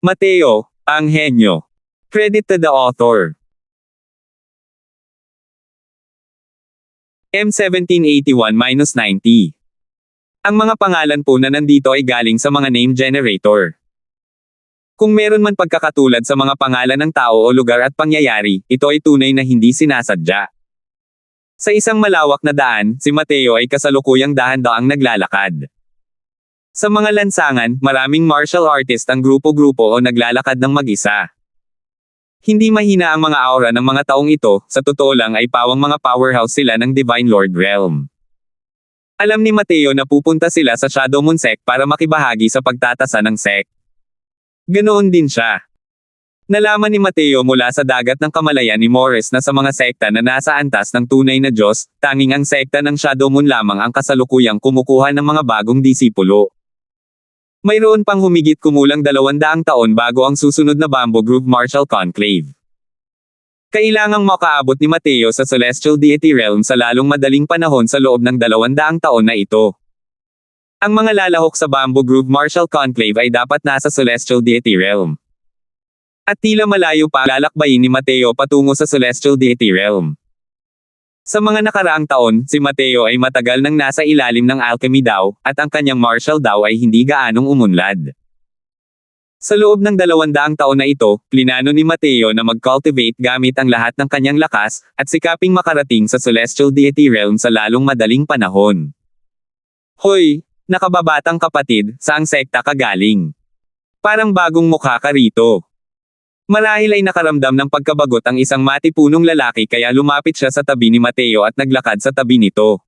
Mateo, ang henyo. Credit to the author. M1781-90. Ang mga pangalan po na nandito ay galing sa mga name generator. Kung meron man pagkakatulad sa mga pangalan ng tao o lugar at pangyayari, ito ay tunay na hindi sinasadya. Sa isang malawak na daan, si Mateo ay kasalukuyang dahan-daang naglalakad. Sa mga lansangan, maraming martial artist ang grupo-grupo o naglalakad ng mag-isa. Hindi mahina ang mga aura ng mga taong ito, sa totoo lang ay pawang mga powerhouse sila ng Divine Lord Realm. Alam ni Mateo na pupunta sila sa Shadow Moon Sect para makibahagi sa pagtatasa ng sect. Ganoon din siya. Nalaman ni Mateo mula sa dagat ng kamalayan ni Morris na sa mga sekta na nasa antas ng tunay na Diyos, tanging ang sekta ng Shadow Moon lamang ang kasalukuyang kumukuha ng mga bagong disipulo. Mayroon pang humigit kumulang 200 taon bago ang susunod na Bamboo Grove Martial Conclave. Kailangang makaabot ni Mateo sa Celestial Deity Realm sa lalong madaling panahon sa loob ng 200 taon na ito. Ang mga lalahok sa Bamboo Grove Martial Conclave ay dapat nasa Celestial Deity Realm. At tila malayo pa lalakbayin ni Mateo patungo sa Celestial Deity Realm. Sa mga nakaraang taon, si Mateo ay matagal nang nasa ilalim ng alchemy daw, at ang kanyang martial daw ay hindi gaanong umunlad. Sa loob ng 200 taon na ito, plinano ni Mateo na mag-cultivate gamit ang lahat ng kanyang lakas, at sikaping makarating sa Celestial Deity Realm sa lalong madaling panahon. Hoy, nakababatang kapatid, saang sekta ka galing? Parang bagong mukha ka rito. Marahil ay nakaramdam ng pagkabagot ang isang matipunong lalaki kaya lumapit siya sa tabi ni Mateo at naglakad sa tabi nito.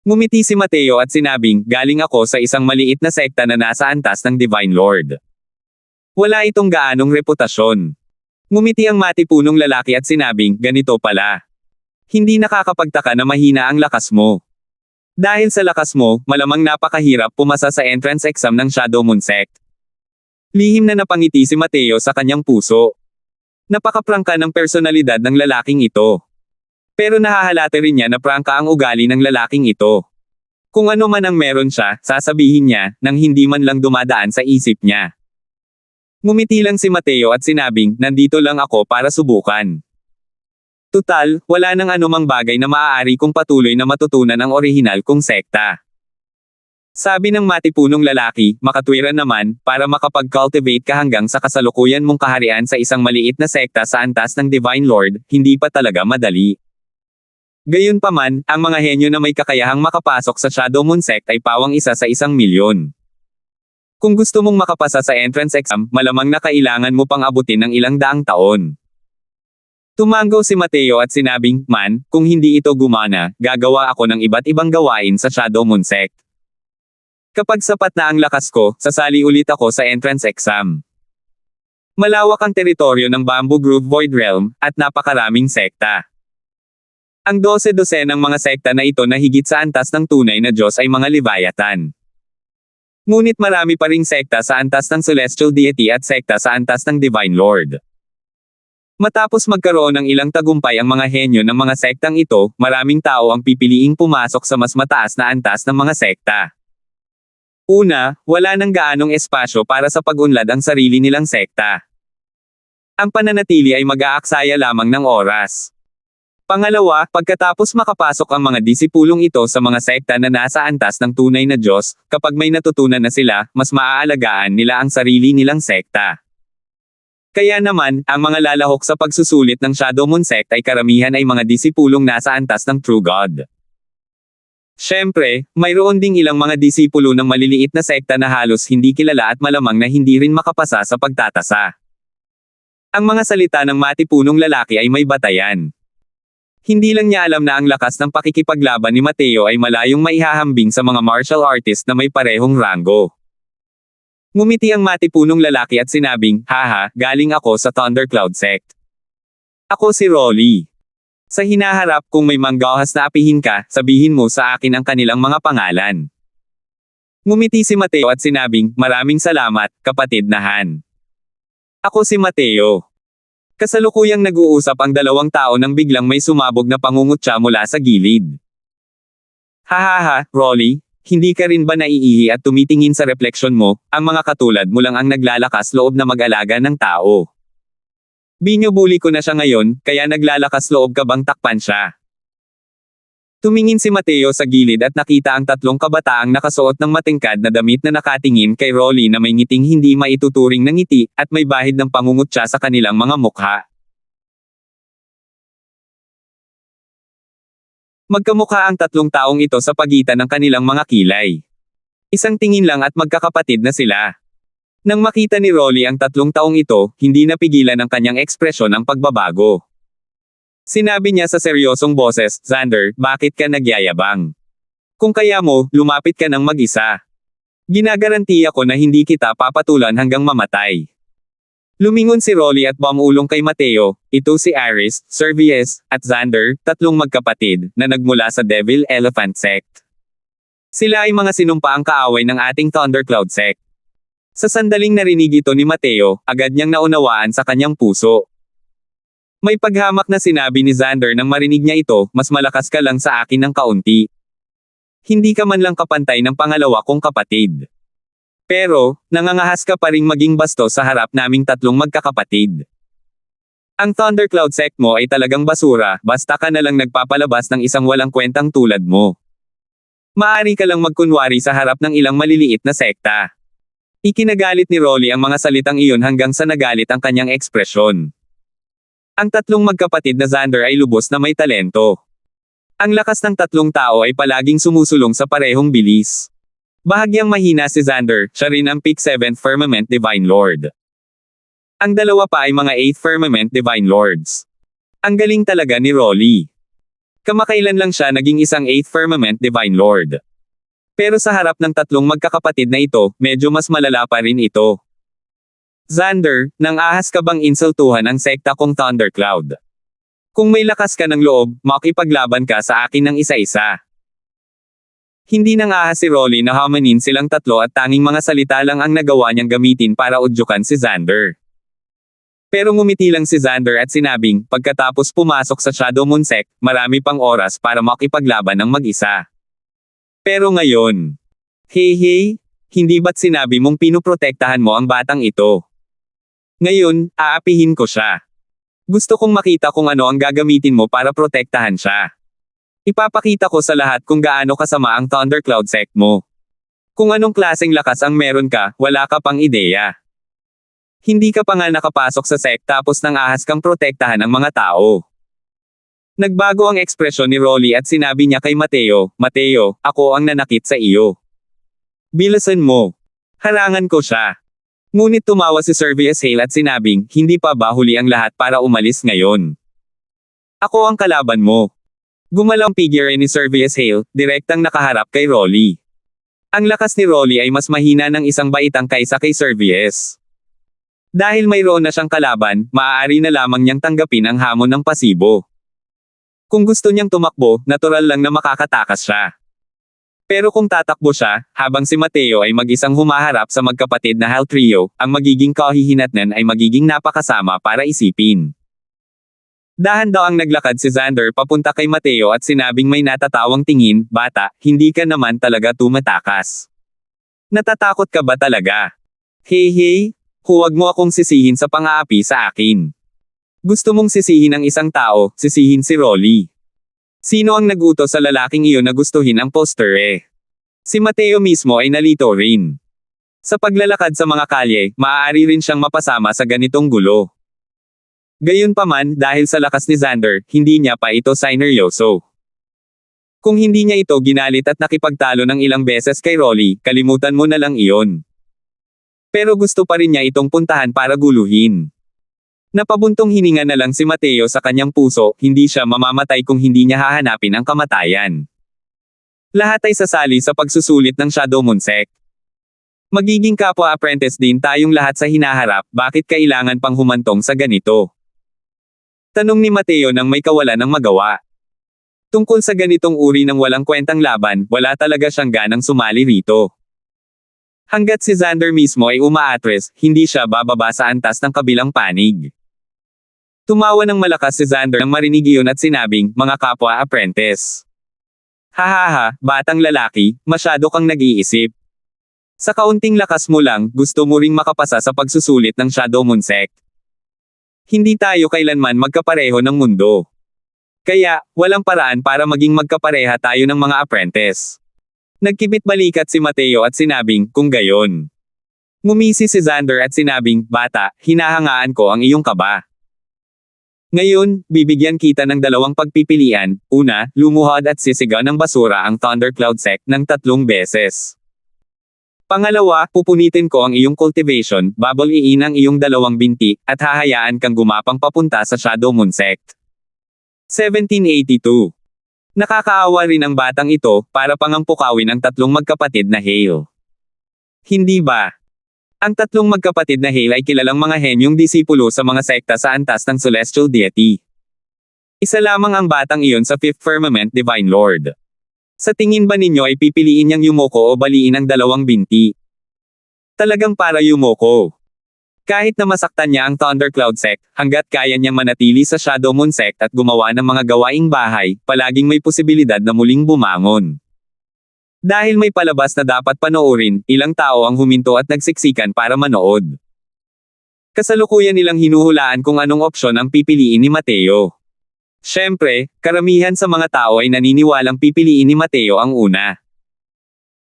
Ngumiti si Mateo at sinabing, galing ako sa isang maliit na sekta na nasa antas ng Divine Lord. Wala itong gaanong reputasyon. Ngumiti ang matipunong lalaki at sinabing, ganito pala. Hindi nakakapagtaka na mahina ang lakas mo. Dahil sa lakas mo, malamang napakahirap pumasa sa entrance exam ng Shadow Moon Sect. Lihim na napangiti si Mateo sa kanyang puso. Napakaprangka ng personalidad ng lalaking ito. Pero nahahalata rin niya na prangka ang ugali ng lalaking ito. Kung ano man ang meron siya, sasabihin niya, nang hindi man lang dumadaan sa isip niya. Ngumiti lang si Mateo at sinabing, nandito lang ako para subukan. Tutal, wala nang anumang bagay na maaari kong patuloy na matutunan ang orihinal kong sekta. Sabi ng matipunong lalaki, makatwiran naman, para makapag-cultivate ka hanggang sa kasalukuyan mong kaharian sa isang maliit na sekta sa antas ng Divine Lord, hindi pa talaga madali. Gayunpaman, ang mga henyo na may kakayahang makapasok sa Shadow Moon Sect ay pawang 1 sa 1,000,000. Kung gusto mong makapasa sa entrance exam, malamang na kailangan mo pang abutin ng ilang daang taon. Tumango si Mateo at sinabing, man, kung hindi ito gumana, gagawa ako ng iba't ibang gawain sa Shadow Moon Sect. Kapag sapat na ang lakas ko, sasali ulit ako sa entrance exam. Malawak ang teritoryo ng Bamboo Grove Void Realm, at napakaraming sekta. Ang 12 ng mga sekta na ito na higit sa antas ng tunay na Diyos ay mga Leviathan. Ngunit marami pa ring sekta sa antas ng Celestial Deity at sekta sa antas ng Divine Lord. Matapos magkaroon ng ilang tagumpay ang mga henyo ng mga sektang ito, maraming tao ang pipiliing pumasok sa mas mataas na antas ng mga sekta. Una, wala nang gaanong espasyo para sa pag-unlad ang sarili nilang sekta. Ang pananatili ay mag-aaksaya lamang ng oras. Pangalawa, pagkatapos makapasok ang mga disipulong ito sa mga sekta na nasa antas ng tunay na Diyos, kapag may natutunan na sila, mas maaalagaan nila ang sarili nilang sekta. Kaya naman, ang mga lalahok sa pagsusulit ng Shadow Moon Sect ay karamihan ay mga disipulong nasa antas ng True God. Siyempre, mayroon ding ilang mga disipulo ng maliliit na sekta na halos hindi kilala at malamang na hindi rin makapasa sa pagtatasa. Ang mga salita ng matipunong lalaki ay may batayan. Hindi lang niya alam na ang lakas ng pakikipaglaban ni Mateo ay malayong maihahambing sa mga martial artist na may parehong ranggo. Ngumiti ang matipunong lalaki at sinabing, haha, galing ako sa Thundercloud Sect. Ako si Rolly. Sa hinaharap kung may manggahas na apihin ka, sabihin mo sa akin ang kanilang mga pangalan. Ngumiti si Mateo at sinabing, maraming salamat, kapatid na Han. Ako si Mateo. Kasalukuyang nag-uusap ang 2 tao nang biglang may sumabog na pangungutya mula sa gilid. Hahaha, Rolly, hindi ka rin ba naiihi at tumitingin sa refleksyon mo, ang mga katulad mo lang ang naglalakas loob na mag-alaga ng tao. Binubuli ko na siya ngayon, kaya naglalakas loob ka bang takpan siya? Tumingin si Mateo sa gilid at nakita ang tatlong kabataang nakasuot ng matingkad na damit na nakatingin kay Rolly na may ngiting hindi maituturing na ngiti, at may bahid ng pangungutya sa kanilang mga mukha. Magkamukha ang tatlong taong ito sa pagitan ng kanilang mga kilay. Isang tingin lang at magkakapatid na sila. Nang makita ni Rolly ang tatlong taong ito, hindi napigilan ang kanyang ekspresyon ng pagbabago. Sinabi niya sa seryosong boses, "Xander, bakit ka nagyayabang? Kung kaya mo, lumapit ka ng mag-isa. Ginagarantiya ko na hindi kita papatulan hanggang mamatay." Lumingon si Rolly at bumulong kay Mateo, ito si Aris, Servius, at Xander, tatlong magkapatid, na nagmula sa Devil Elephant Sect. Sila ay mga sinumpaang kaaway ng ating Thundercloud Sect. Sa sandaling narinig ito ni Mateo, agad niyang naunawaan sa kanyang puso. May paghamak na sinabi ni Xander nang marinig niya ito, "Mas malakas ka lang sa akin ng kaunti. Hindi ka man lang kapantay ng pangalawa kong kapatid. Pero, nangangahas ka pa ring maging basto sa harap naming tatlong magkakapatid. Ang Thundercloud Sect mo ay talagang basura, basta ka na lang nagpapalabas ng isang walang kwentang tulad mo. Maaari ka lang magkunwari sa harap ng ilang maliliit na sekta." Ikinagalit ni Rolly ang mga salitang iyon hanggang sa nagalit ang kanyang ekspresyon. Ang tatlong magkapatid na Xander ay lubos na may talento. Ang lakas ng tatlong tao ay palaging sumusulong sa parehong bilis. Bahagyang mahina si Xander, siya rin ang Peak 7th Firmament Divine Lord. Ang dalawa pa ay mga 8th Firmament Divine Lords. Ang galing talaga ni Rolly. Kamakailan lang siya naging isang 8th Firmament Divine Lord. Pero sa harap ng tatlong magkakapatid na ito, medyo mas malala pa rin ito. "Xander, nang ahas ka bang insultuhan ang sekta kong Thundercloud? Kung may lakas ka ng loob, makipaglaban ka sa akin ng isa-isa." Hindi nang ahas si Rolly na hamanin silang tatlo at tanging mga salita lang ang nagawa niyang gamitin para udyukan si Xander. Pero ngumiti lang si Xander at sinabing, pagkatapos pumasok sa Shadow Moon Sect, marami pang oras para makipaglaban ng mag-isa. Pero ngayon, hey, hindi ba't sinabi mong pinuprotektahan mo ang batang ito? Ngayon, aapihin ko siya. Gusto kong makita kung ano ang gagamitin mo para protektahan siya. Ipapakita ko sa lahat kung gaano kasama ang Thundercloud Sect mo. Kung anong klaseng lakas ang meron ka, wala ka pang ideya. Hindi ka pa nga nakapasok sa sect tapos nang ahas kang protektahan ang mga tao. Nagbago ang ekspresyon ni Rolly at sinabi niya kay Mateo, "Mateo, ako ang nanakit sa iyo. Bilasan mo. Harangan ko siya." Ngunit tumawa si Servius Hale at sinabing, "Hindi pa ba huli ang lahat para umalis ngayon? Ako ang kalaban mo." Gumalaw ang figure ni Servius Hale, direktang nakaharap kay Rolly. Ang lakas ni Rolly ay mas mahina ng isang baitang kaysa kay Servius. Dahil mayroon na siyang kalaban, maaari na lamang niyang tanggapin ang hamon ng pasibo. Kung gusto niyang tumakbo, natural lang na makakatakas siya. Pero kung tatakbo siya, habang si Mateo ay mag-isang humaharap sa magkapatid na Hal Trio, ang magiging kahihinatnan ay magiging napakasama para isipin. Dahan daw ang naglakad si Xander papunta kay Mateo at sinabing may natatawang tingin, "Bata, hindi ka naman talaga tumatakas. Natatakot ka ba talaga? Hey, huwag mo akong sisihin sa pang-aapi sa akin. Gusto mong sisihin ang isang tao, sisihin si Rolly. Sino ang nag-utos sa lalaking iyon na gustuhin ang poster eh? Si Mateo mismo ay nalito rin. Sa paglalakad sa mga kalye, maaari rin siyang mapasama sa ganitong gulo." Gayunpaman, dahil sa lakas ni Xander, hindi niya pa ito sineryoso. Kung hindi niya ito ginalit at nakipagtalo ng ilang beses kay Rolly, kalimutan mo na lang iyon. Pero gusto pa rin niya itong puntahan para guluhin. Napabuntong hininga na lang si Mateo sa kanyang puso, hindi siya mamamatay kung hindi niya hahanapin ang kamatayan. Lahat ay sasali sa pagsusulit ng Shadow Moon Sect. Magiging kapwa-apprentice din tayong lahat sa hinaharap, bakit kailangan pang humantong sa ganito? Tanong ni Mateo nang may kawalan ng magawa. Tungkol sa ganitong uri ng walang kwentang laban, wala talaga siyang ganang sumali rito. Hanggat si Xander mismo ay umaatres, hindi siya bababa sa antas ng kabilang panig. Tumawa ng malakas si Xander nang marinig iyon at sinabing, "Mga kapwa-apprentice. Hahaha, batang lalaki, masyado kang nag-iisip. Sa kaunting lakas mo lang, gusto mo ring makapasa sa pagsusulit ng Shadow Moon Sect. Hindi tayo kailanman magkapareho ng mundo. Kaya, walang paraan para maging magkapareha tayo ng mga apprentice. Nagkibit balikat si Mateo at sinabing, kung gayon. Ngumisi si Xander at sinabing, bata, hinahangaan ko ang iyong kaba. Ngayon, bibigyan kita ng dalawang pagpipilian. Una, lumuhod at sisigaw ng basura ang Thundercloud Sect ng 3 beses. Pangalawa, pupunitin ko ang iyong cultivation, babaliin ang iyong 2 binti, at hahayaan kang gumapang papunta sa Shadow Moon Sect. 1782. Nakakaawa rin ang batang ito, para pangampukawin ang 3 magkapatid na Hale. Hindi ba? Ang 3 magkapatid na Hale ay kilalang mga henyong disipulo sa mga sekta sa antas ng Celestial Deity. Isa lamang ang batang iyon sa 5th Firmament Divine Lord. Sa tingin ba ninyo ay pipiliin niyang Yumoko o baliin ang 2 binti? Talagang para Yumoko. Kahit na masaktan niya ang Thundercloud Sect, hanggat kaya niyang manatili sa Shadow Moon Sect at gumawa ng mga gawaing bahay, palaging may posibilidad na muling bumangon. Dahil may palabas na dapat panoorin, ilang tao ang huminto at nagsiksikan para manood. Kasalukuyan nilang hinuhulaan kung anong opsyon ang pipiliin ni Mateo. Siyempre, karamihan sa mga tao ay naniniwalang pipiliin ni Mateo ang una.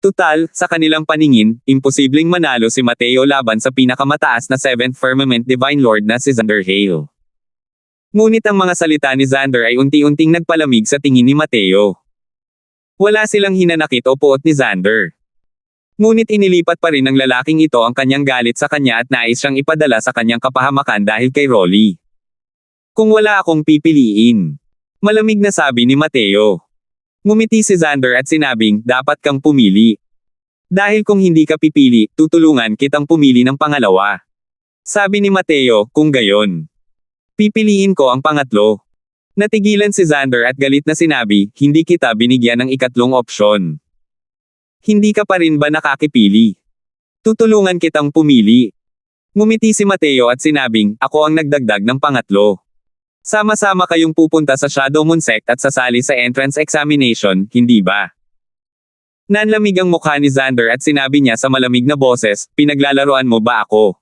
Tutal, sa kanilang paningin, imposibleng manalo si Mateo laban sa pinakamataas na 7th Firmament Divine Lord na si Xander Hale. Ngunit ang mga salita ni Xander ay unti-unting nagpalamig sa tingin ni Mateo. Wala silang hinanakit o puot ni Xander. Ngunit inilipat pa rin ng lalaking ito ang kanyang galit sa kanya at nais siyang ipadala sa kanyang kapahamakan dahil kay Rolly. Kung wala akong pipiliin. Malamig na sabi ni Mateo. Ngumiti si Xander at sinabing, dapat kang pumili. Dahil kung hindi ka pipili, tutulungan kitang pumili ng pangalawa. Sabi ni Mateo, kung gayon. Pipiliin ko ang pangatlo. Natigilan si Xander at galit na sinabi, hindi kita binigyan ng ikatlong opsyon. Hindi ka pa rin ba nakakipili? Tutulungan kitang pumili. Ngumiti si Mateo at sinabing, ako ang nagdagdag ng pangatlo. Sama-sama kayong pupunta sa Shadow Moon Sect at sasali sa entrance examination, hindi ba? Nanlamig ang mukha ni Xander at sinabi niya sa malamig na boses, pinaglalaroan mo ba ako?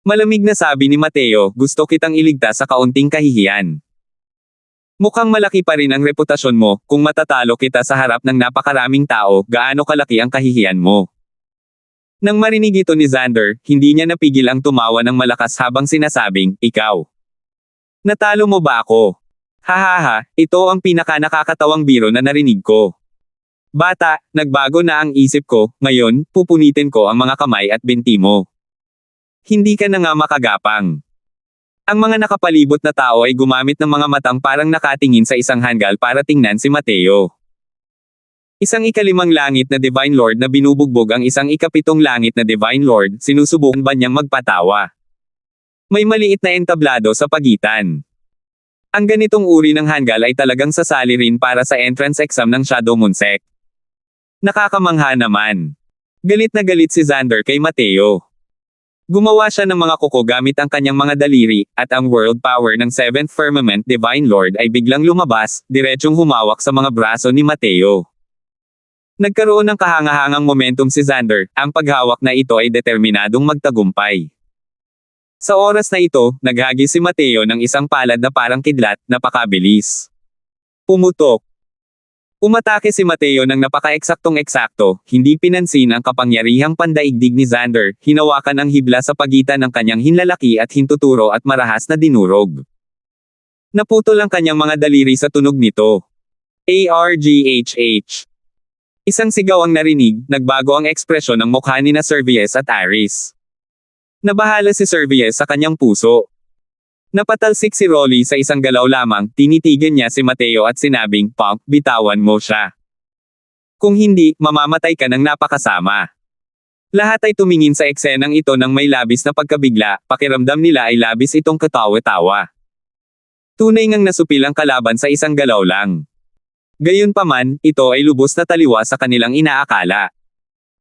Malamig na sabi ni Mateo, gusto kitang iligtas sa kaunting kahihiyan. Mukhang malaki pa rin ang reputasyon mo, kung matatalo kita sa harap ng napakaraming tao, gaano kalaki ang kahihiyan mo. Nang marinig ito ni Xander, hindi niya napigil ang tumawa ng malakas habang sinasabing, ikaw. Natalo mo ba ako? Hahaha, ito ang pinaka-nakakatawang biro na narinig ko. Bata, nagbago na ang isip ko, ngayon, pupunitin ko ang mga kamay at binti mo. Hindi ka na nga makagapang. Ang mga nakapalibot na tao ay gumamit ng mga matang parang nakatingin sa isang hanggal para tingnan si Mateo. Isang ika-5 langit na Divine Lord na binubugbog ang isang ika-7 langit na Divine Lord, sinusubukan ba niyang magpatawa? May maliit na entablado sa pagitan. Ang ganitong uri ng hanggal ay talagang sasali rin para sa entrance exam ng Shadow Moon Sect. Nakakamangha naman. Galit na galit si Xander kay Mateo. Gumawa siya ng mga kuko gamit ang kanyang mga daliri, at ang world power ng 7th Firmament Divine Lord ay biglang lumabas, diretsyong humawak sa mga braso ni Mateo. Nagkaroon ng kahangahangang momentum si Xander, ang paghawak na ito ay determinadong magtagumpay. Sa oras na ito, naghagi si Mateo ng isang palad na parang kidlat, napakabilis. Pumutok. Umatake si Mateo ng napaka-eksaktong-eksakto, hindi pinansin ang kapangyarihang pandaigdig ni Xander, hinawakan ang hibla sa pagitan ng kanyang hinlalaki at hintuturo at marahas na dinurog. Naputol ang kanyang mga daliri sa tunog nito. ARGHH. Isang sigaw ang narinig, nagbago ang ekspresyon ng mukha ni na Servies at Iris. Nabahala si Servies sa kanyang puso. Napatalsik si Rolly sa isang galaw lamang, tinitigan niya si Mateo at sinabing, Punk, bitawan mo siya. Kung hindi, mamamatay ka ng napakasama. Lahat ay tumingin sa eksenang ito ng may labis na pagkabigla, pakiramdam nila ay labis itong katawa-tawa. Tunay ngang nasupil ang kalaban sa isang galaw lang. Gayunpaman, ito ay lubos na taliwa sa kanilang inaakala.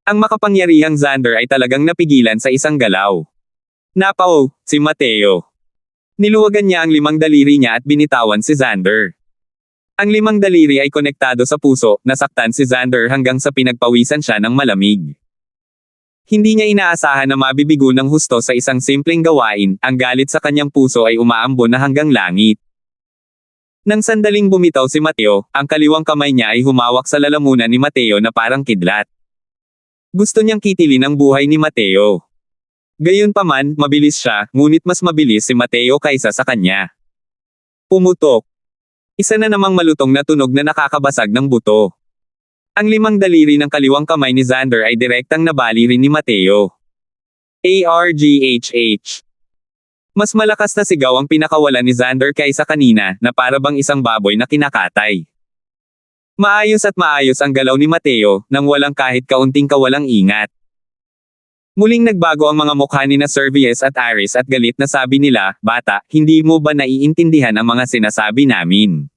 Ang makapangyarihang Xander ay talagang napigilan sa isang galaw. Napao, si Mateo. Niluwagan niya ang 5 daliri niya at binitawan si Xander. Ang 5 daliri ay konektado sa puso, nasaktan si Xander hanggang sa pinagpawisan siya ng malamig. Hindi niya inaasahan na mabibigo ng husto sa isang simpleng gawain, ang galit sa kanyang puso ay umaambon na hanggang langit. Nang sandaling bumitaw si Mateo, ang kaliwang kamay niya ay humawak sa lalamunan ni Mateo na parang kidlat. Gusto niyang kitilin ang buhay ni Mateo. Gayunpaman, mabilis siya, ngunit mas mabilis si Mateo kaysa sa kanya. Pumutok. Isa na namang malutong na tunog na nakakabasag ng buto. Ang 5 daliri ng kaliwang kamay ni Xander ay direktang nabali rin ni Mateo. ARGHH. Mas malakas na sigaw ang pinakawalan ni Xander kaysa kanina, na para bang isang baboy na kinakatay. Maayos at maayos ang galaw ni Mateo, nang walang kahit kaunting kawalang ingat. Muling nagbago ang mga mukha ni na Servies at Aris at galit na sabi nila, "Bata, hindi mo ba naiintindihan ang mga sinasabi namin?"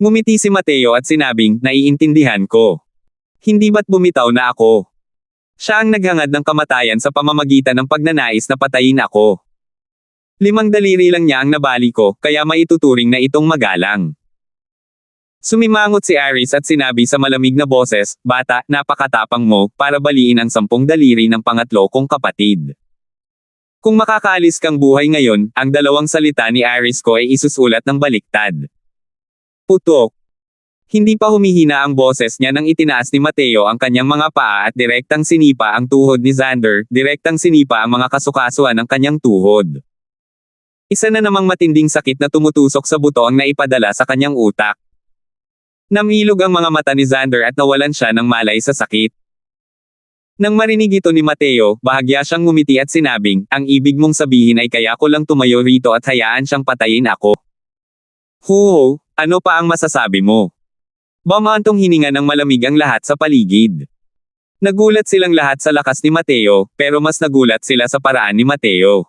Ngumiti si Mateo at sinabing, "Naiintindihan ko. Hindi ba't bumitaw na ako?" Siya ang naghangad ng kamatayan sa pamamagitan ng pagnanais na patayin ako. 5 daliri lang niya ang nabali ko, kaya maituturing na itong magalang. Sumimangot si Aris at sinabi sa malamig na boses, "Bata, napakatapang mo, para baliin ang 10 daliri ng pangatlo kong kapatid. Kung makakaalis kang buhay ngayon, ang 2 salita ni Aris ko ay isusulat ng baliktad." Putok. Hindi pa humihina ang boses niya nang itinaas ni Mateo ang kanyang mga paa at direktang sinipa ang tuhod ni Xander, direktang sinipa ang mga kasukasuan ng kanyang tuhod. Isa na namang matinding sakit na tumutusok sa buto ang naipadala sa kanyang utak. Namilog ang mga mata ni Xander at nawalan siya ng malay sa sakit. Nang marinig ito ni Mateo, bahagya siyang ngumiti at sinabing, "Ang ibig mong sabihin ay kaya ko lang tumayo rito at hayaan siyang patayin ako. Huho, ano pa ang masasabi mo?" Bumantong hininga ng malamig ang lahat sa paligid. Nagulat silang lahat sa lakas ni Mateo, pero mas nagulat sila sa paraan ni Mateo.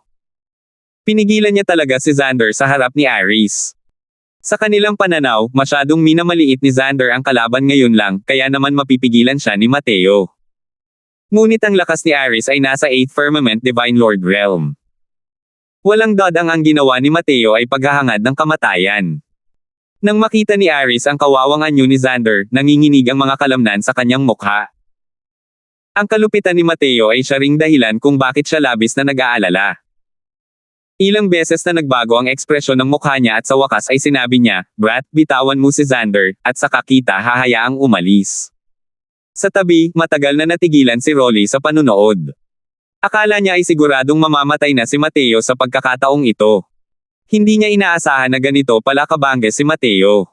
Pinigilan niya talaga si Xander sa harap ni Aris. Sa kanilang pananaw, masyadong minamaliit ni Xander ang kalaban ngayon lang, kaya naman mapipigilan siya ni Mateo. Ngunit ang lakas ni Aris ay nasa 8th Firmament Divine Lord Realm. Walang dadang ang ginawa ni Mateo ay paghahangad ng kamatayan. Nang makita ni Aris ang kawawang anyo ni Xander, nanginginig ang mga kalamnan sa kanyang mukha. Ang kalupitan ni Mateo ay siya ring dahilan kung bakit siya labis na nag-aalala. Ilang beses na nagbago ang ekspresyon ng mukha niya at sa wakas ay sinabi niya, "Brat, bitawan mo si Xander, at saka kita hahayaang umalis." Sa tabi, matagal na natigilan si Rolly sa panunood. Akala niya ay siguradong mamamatay na si Mateo sa pagkakataong ito. Hindi niya inaasahan na ganito pala kabangge si Mateo.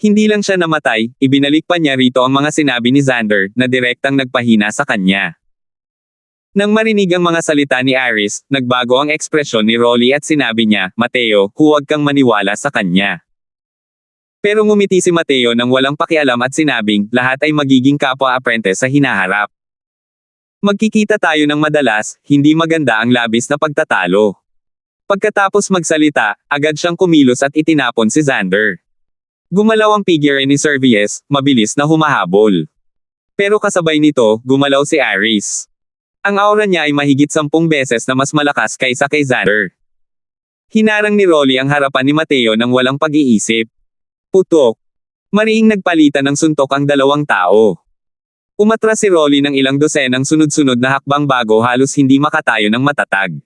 Hindi lang siya namatay, ibinalik pa niya rito ang mga sinabi ni Xander, na direktang nagpahina sa kanya. Nang marinig ang mga salita ni Aris, nagbago ang ekspresyon ni Rolly at sinabi niya, "Mateo, huwag kang maniwala sa kanya." Pero ngumiti si Mateo nang walang pakialam at sinabing, "Lahat ay magiging kapwa-apprentice sa hinaharap. Magkikita tayo ng madalas, hindi maganda ang labis na pagtatalo." Pagkatapos magsalita, agad siyang kumilos at itinapon si Xander. Gumalaw ang figure ni Servies, mabilis na humahabol. Pero kasabay nito, gumalaw si Aris. Ang aura niya ay mahigit 10 beses na mas malakas kaysa kay Xander. Hinarang ni Rolly ang harapan ni Mateo nang walang pag-iisip. Putok. Mariing nagpalitan ng suntok ang 2 tao. Umatras si Rolly ng ilang dosenang sunod-sunod na hakbang bago halos hindi makatayo ng matatag.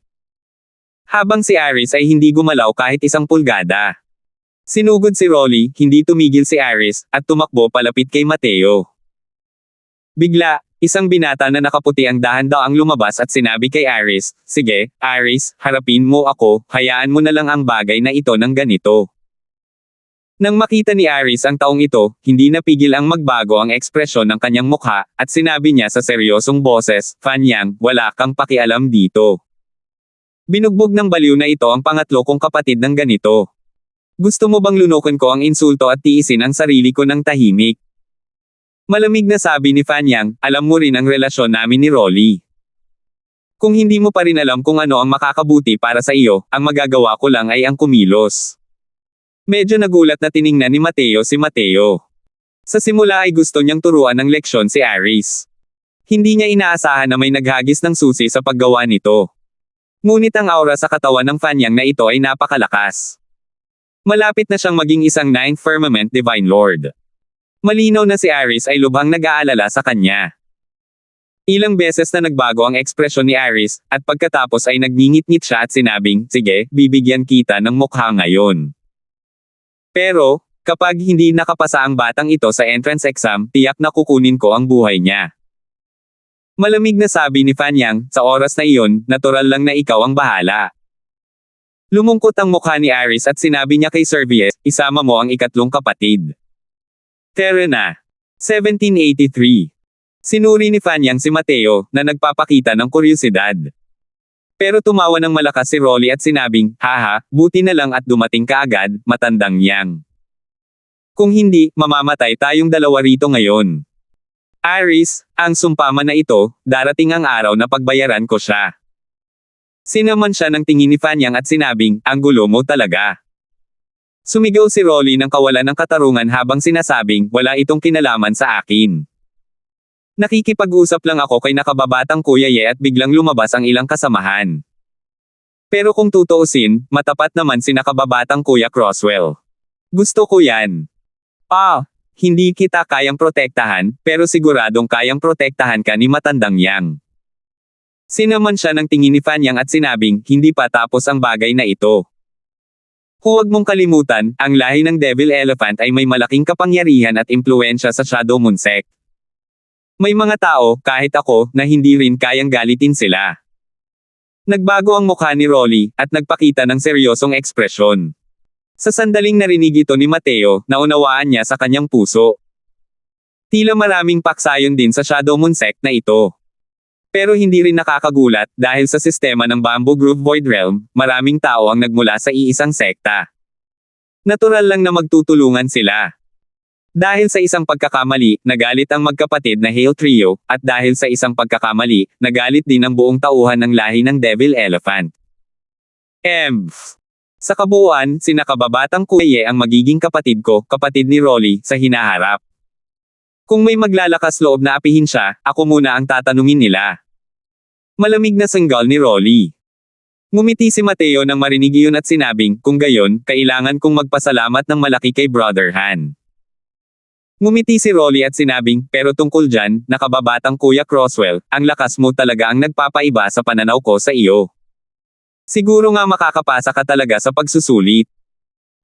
Habang si Aris ay hindi gumalaw kahit 1 pulgada. Sinugod si Rolly, hindi tumigil si Aris, at tumakbo palapit kay Mateo. Bigla, isang binata na nakaputi ang dahan-daang lumabas at sinabi kay Aris, "Sige, Aris, harapin mo ako, hayaan mo na lang ang bagay na ito ng ganito." Nang makita ni Aris ang taong ito, hindi napigil ang magbago ang ekspresyon ng kanyang mukha, at sinabi niya sa seryosong boses, "Fanyang, wala kang pakialam dito. Binugbog ng baliw na ito ang pangatlo kong kapatid ng ganito. Gusto mo bang lunukin ko ang insulto at tiisin ang sarili ko ng tahimik?" Malamig na sabi ni Fanyang, "Alam mo rin ang relasyon namin ni Rolly. Kung hindi mo pa rin alam kung ano ang makakabuti para sa iyo, ang magagawa ko lang ay ang kumilos." Medyo nagulat na tiningnan ni Mateo si Mateo. Sa simula ay gusto niyang turuan ng leksyon si Aris. Hindi niya inaasahan na may naghagis ng susi sa paggawa nito. Ngunit ang aura sa katawan ng Fanyang na ito ay napakalakas. Malapit na siyang maging isang Ninth Firmament Divine Lord. Malinaw na si Aris ay lubhang nag-aalala sa kanya. Ilang beses na nagbago ang ekspresyon ni Aris, at pagkatapos ay nagngingit-ngit siya at sinabing, sige, bibigyan kita ng mukha ngayon. Pero, kapag hindi nakapasa ang batang ito sa entrance exam, tiyak na kukunin ko ang buhay niya. Malamig na sabi ni Fanyang, sa oras na iyon, natural lang na ikaw ang bahala. Lumungkot ang mukha ni Aris at sinabi niya kay Servius, isama mo ang ikatlong kapatid. Tara na. 1783. Sinuri ni Fanyang si Mateo, na nagpapakita ng kuryosidad. Pero tumawa ng malakas si Rolly at sinabing, haha, buti na lang at dumating ka agad, matandang Yang. Kung hindi, mamamatay tayong dalawa rito ngayon. Aris, ang sumpaman na ito, darating ang araw na pagbayaran ko siya. Sinaman siya ng tingin ni Fanyang at sinabing, ang gulo mo talaga. Sumigaw si Rolly ng kawalan ng katarungan habang sinasabing, wala itong kinalaman sa akin. Nakikipag-usap lang ako kay nakababatang Kuya Ye at biglang lumabas ang ilang kasamahan. Pero kung tutuusin, matapat naman si nakababatang Kuya Crosswell. Gusto ko yan. Hindi kita kayang protektahan, pero siguradong kayang protektahan ka ni matandang Yang. Sinaman siya ng tingin ni Fanyang at sinabing, hindi pa tapos ang bagay na ito. Huwag mong kalimutan, ang lahi ng Devil Elephant ay may malaking kapangyarihan at impluensya sa Shadow Moon Sect. May mga tao, kahit ako, na hindi rin kayang galitin sila. Nagbago ang mukha ni Rolly, at nagpakita ng seryosong ekspresyon. Sa sandaling narinig ito ni Mateo, naunawaan niya sa kanyang puso. Tila maraming paksayon din sa Shadow Moon Sect na ito. Pero hindi rin nakakagulat, dahil sa sistema ng Bamboo Grove Void Realm, maraming tao ang nagmula sa iisang sekta. Natural lang na magtutulungan sila. Dahil sa isang pagkakamali, nagalit ang magkapatid na Hale Trio, at dahil sa isang pagkakamali, nagalit din ang buong tauhan ng lahi ng Devil Elephant. Sa kabuuan, si nakababatang Kuya Ye ang magiging kapatid ko, kapatid ni Rolly, sa hinaharap. Kung may maglalakas loob na apihin siya, ako muna ang tatanungin nila. Malamig na sanggal ni Rolly. Ngumiti si Mateo nang marinig iyon at sinabing, kung gayon, kailangan kong magpasalamat ng malaki kay Brother Han. Ngumiti si Rolly at sinabing, pero tungkol dyan, nakababatang Kuya Crosswell, ang lakas mo talaga ang nagpapaiba sa pananaw ko sa iyo. Siguro nga makakapasa ka talaga sa pagsusulit.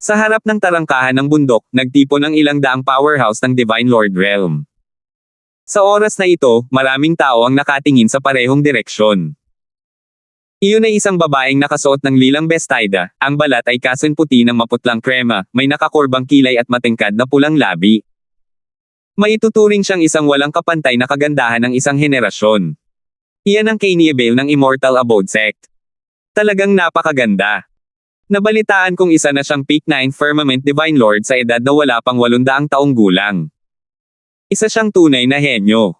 Sa harap ng tarangkahan ng bundok, nagtipon ang ilang daang powerhouse ng Divine Lord Realm. Sa oras na ito, maraming tao ang nakatingin sa parehong direksyon. Iyon ay isang babaeng nakasuot ng lilang bestida, ang balat ay kason puti ng maputlang krema, may nakakurbang kilay at matingkad na pulang labi. Maituturing siyang isang walang kapantay na kagandahan ng isang henerasyon. Iyan ang Kaniebel ng Immortal Abode Sect. Talagang napakaganda. Nabalitaan kong isa na siyang Peak 9 Firmament Divine Lord sa edad na wala pang 800 taong gulang. Isa siyang tunay na henyo.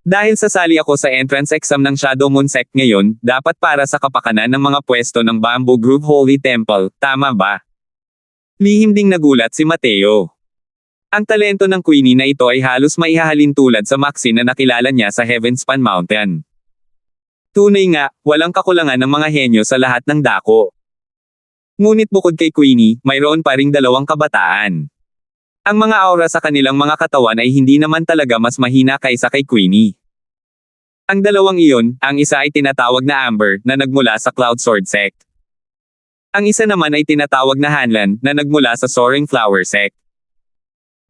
Dahil sasali ako sa entrance exam ng Shadow Moon Sect ngayon, dapat para sa kapakanan ng mga pwesto ng Bamboo Grove Holy Temple, tama ba? Lihim ding nagulat si Mateo. Ang talento ng Queenie na ito ay halos maihahalin tulad sa Maxine na nakilala niya sa Heavenspan Mountain. Tunay nga, walang kakulangan ng mga henyo sa lahat ng dako. Ngunit bukod kay Queenie, mayroon pa ring dalawang kabataan. Ang mga aura sa kanilang mga katawan ay hindi naman talaga mas mahina kaysa kay Queenie. Ang dalawang iyon, ang isa ay tinatawag na Amber, na nagmula sa Cloud Sword Sect. Ang isa naman ay tinatawag na Hanlan, na nagmula sa Soaring Flower Sect.